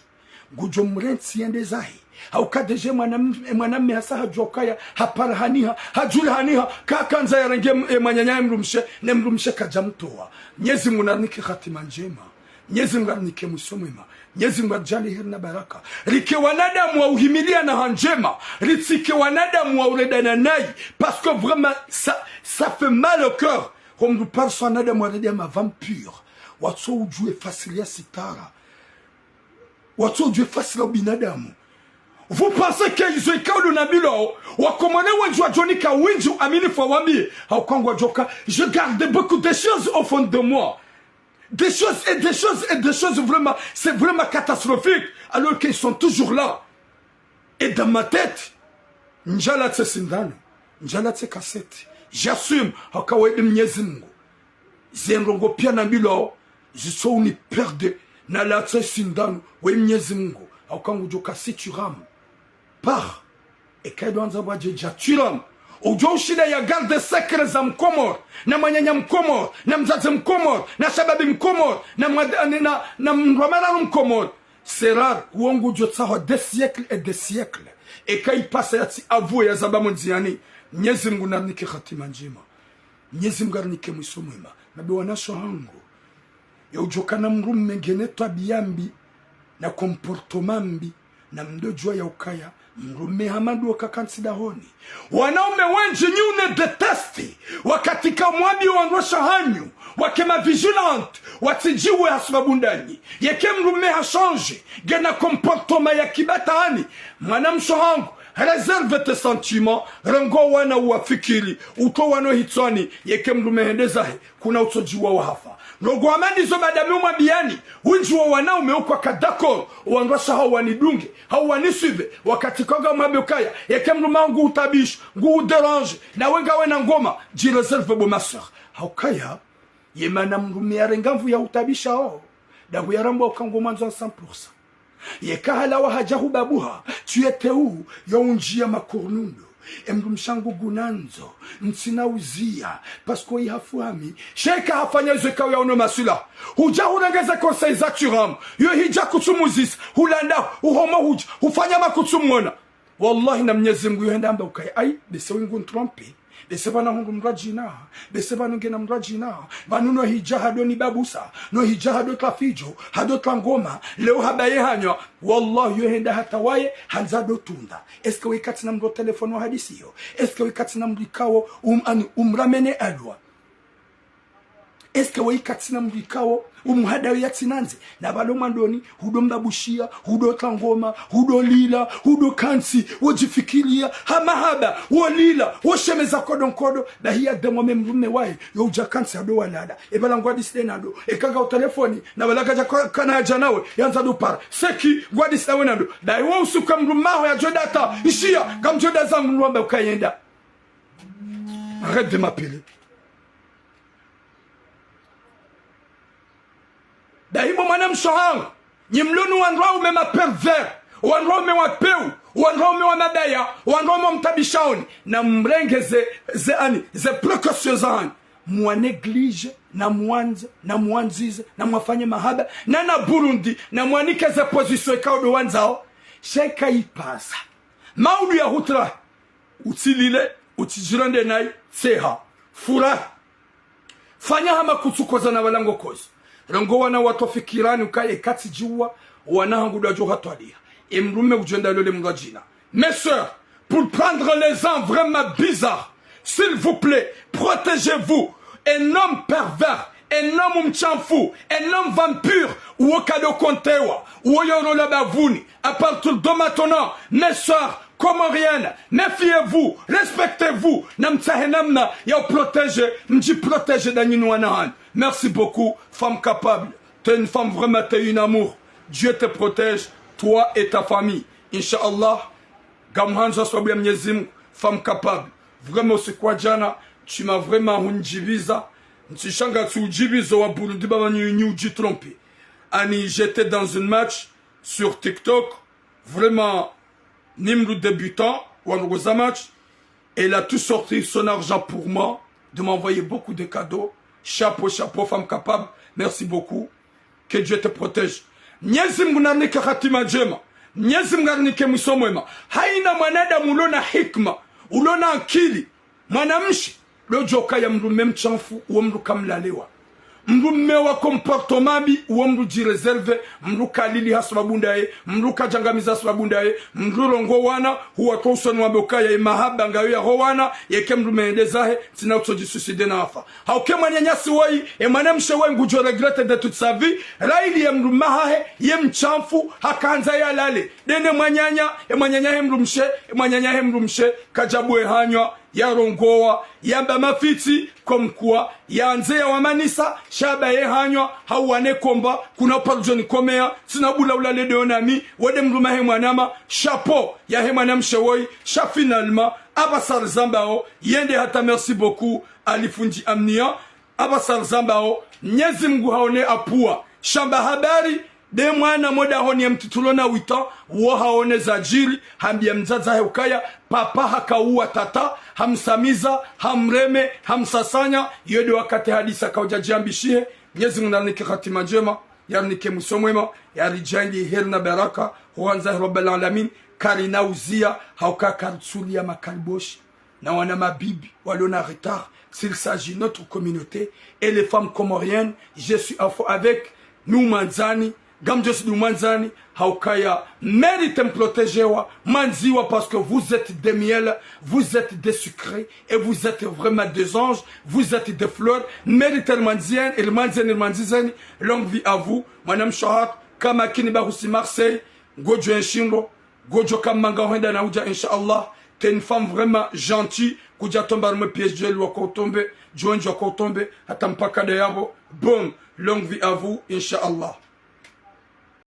ngujo mrensi ende zahi haukadeje mwanamme hasa hajokaya haparahaniha hajulhaniha kakanza yarenge manyanya mrumshe ne mrumshe kajamtoa Mwenyezi Mungu anike hatima njema Mwenyezi Mungu anike musomema Mwenyezi Mungu ajali heri na baraka rike wanadamu wa uhimilia na hanjema ritike wanadamu wa uredana nai parce que vraiment ça fait mal au cœur comme nous parle son wanadamu wa ma vampire watso ujue fasilia sitara watso ujue fasilia binadamu. Vous pensez qu'ils ont été au Nabilo, ou à commander un jour Johnny Kawinju, Amini Fawami, au Congo Joka, je garde beaucoup de choses au fond de moi. Des choses et des choses et des choses vraiment, c'est vraiment catastrophique, alors qu'ils sont toujours là. Et dans ma tête, Njala tse sindano, Njala tse cassette, j'assume, au Kawai de Mnyezingo. Zenrongo Pia Nabilo, je suis une perde, Nala tse sindano, ou Mnyezingo, au Congo Joka, si tu rames. Par et kaidwanza baje jaturam ujo shida ya garde secret za mkomor na manyanya mkomor na mzazi mkomor na sababi mkomor na mromana mkomor c'est rare uongo jotsaho des siècles et des siècles et kai passa yati avu ya zabamu nziani Mwenyezi Mungu nanike khatima njema Mwenyezi Mungu arnike musomema nabe wanasho hangu ya ujokana mrume ngene tabiyambi na comportement na mdojwa ya ukaya mrume hamadu wakakansi honi wanaume wenji nyune detesti wakatika mwabi wanrosha hanyu wakema vigilante watijiwe hasababundani yeke mrume hachanje gena comportement ya kibatani mwanamsho hangu réserve tes sentiments rango wana uafikiri uto wano hitswani yeke mrume hendezahe kuna utojiwa wa hafa Nogo amani zo madame umwabiani Unjuwa wanaume ukwa kadakor Uangosha hao wanidunge Hao wanisuive Wakati konga umabukaya Yeke mruma ngu utabish Ngu uderange Na wenga wena ngoma Jireserve bo masar Hao kaya Yemana mrumi ya rengamvu ya utabisha hao Dagu ya rambo ukangoma nzwa 100% Yeka halawa hajahu babuha Tuyete uu Ya unjia makurnundo emrumshangu gunanzo mtsina uzia pasko ihafuami sheka hafanya zeka ya ono masula huja hurengeza conseil za turam yo hija kutsumuzis hulanda uhoma huja hufanya makutsumona wallahi na Mwenyezi Mungu yohenda amba ukai ai bese wingu trompe bese bana hungu mrajina bese bana ngena mrajina banuno hija hadoni babusa no hija hado tafijo hado tangoma leo habaye hanyo wallahi yohenda hatawaye hanzado tunda eske wikati na mro telefono hadisiyo eske wikati na mrikao umramene adwa eske wikati na mrikao umuhada yatinanze na balomandoni hudomba bushia hudota ngoma hudolila hudokansi wojifikiria hamahaba wolila woshemeza kodonkodo na hiya demo memrume wae yo ujakansi ado walada ebalangwadi stenado ekanga telefoni na balagaja kana janawe yanza do para seki gwadi stenado dai wo usuka mrumaho ya jodata ishia kamjoda zangu nwamba ukayenda arrête de m'appeler. Dahibo manam shahang nyimlonu wanrao mema pervers wanrao mewa peu wanrao mewa madaya wanrao mewa mtabishaoni na mrengeze ze précautions mwa neglige na mwanza na mwanzize na mwafanye mahaba na Burundi na mwanike ze position ikaudo wanzao sheka ipasa maudu ya hutra utilile utijirande nai seha fura fanya hama kutsukoza na walango kozi rango wana watofikirani ukaye kati jiwa wanahangu da joha twalia emrume ujenda lole mrajina mes sœurs pour prendre les gens vraiment bizarres s'il vous plaît protégez-vous un homme pervers un homme mchamfu un homme vampire ou okado kontewa ou yoro la bavuni à partir de maintenant mes sœurs Comorienne, méfiez-vous, respectez-vous, namtsahenamna, ya protège, m'ji protège d'aninu anahan. Merci beaucoup, femme capable. T'es une femme vraiment, t'es une amour. Dieu te protège, toi et ta famille. Inch'Allah, gamhanza sobi Mwenyezi Mungu, femme capable. Vraiment c'est quoi jana, tu m'as vraiment hunjibiza. Nchishanga tu ujibizo wa Burundi baba ni uji trompé. Ani j'étais dans un match sur TikTok, vraiment Nimrou débutant, ou un match. Et il a tout sorti son argent pour moi, de m'envoyer beaucoup de cadeaux. Chapeau, chapeau, femme capable. Merci beaucoup. Que Dieu te protège. Nyezi mgunarnike hatima njema. Nyezi mgunarnike mwisomwema. Haina mwanadamu ulona hikma, ulona akili. Mwanamshi, lojoka ya mrume mchanfu, uo mruka mlalewa. Mrume wa komportomabi, uo mru jireserve, mruka lili haswabunda ye, mruka jangamiza haswabunda ye, mrurongo wana, huwa kousonu waboka ya mahaba ngayo ya howana, yeke mrume endezahe, tina utoji suicide na afa. Hauke mwanyanyasi wai, mwanamshe wai ngujo regrete de toute sa vie, raili ya mrumahahe, ye mchanfu, hakanza ya lale. Dene mwanyanya, mwanyanya he mrumshe, kajabue hanywa, ya rongoa, ya mafiti, komkua, ya nzea wa manisa, shaba ye hanywa, hawane komba, kuna parujoni komea, sinabula ulale deonami, wade mruma he mwanama, chapeau, ya he mwanam shewoi, cha finalement, abasar zambao, yende hata merci beaucoup, alifunji amnia, abasar zambao, nyezi mgu haone apua, shamba habari, de mwana moda honi ya mtitulona wita, uwa haone zajiri, hambia mzaza he ukaya, papa hakaua tata, hamsamiza, hamreme, hamsasanya, yode wakati hadisa kauja jambishie, nyezi mnanike khatima njema, yarnike musomwema, yarijaindi herna baraka, huanza rabbal alamin, karina uzia, hauka karsuli ya makaliboshi, na wana mabibi, walona retard, s'il s'agit notre communauté, et les femmes comoriennes, je suis avec nous manzani, Gamjos du Manzani, Haukaya, mérite protéger Manziwa parce que vous êtes des miels, vous êtes des sucrés et vous êtes vraiment des anges, vous êtes des fleurs, mérite le Manzien et le Manzien, longue vie à vous, Madame Shahat, Kamakini Baroussi Marseille, Gojo Enshinro, Gojo Kamanga Henda Naouja, Inch'Allah, t'es une femme vraiment gentille, Kouja tombar me piège de l'eau tombe, Joan Joko tombe, Atampaka de Yabo, bon, longue vie à vous, Inch'Allah.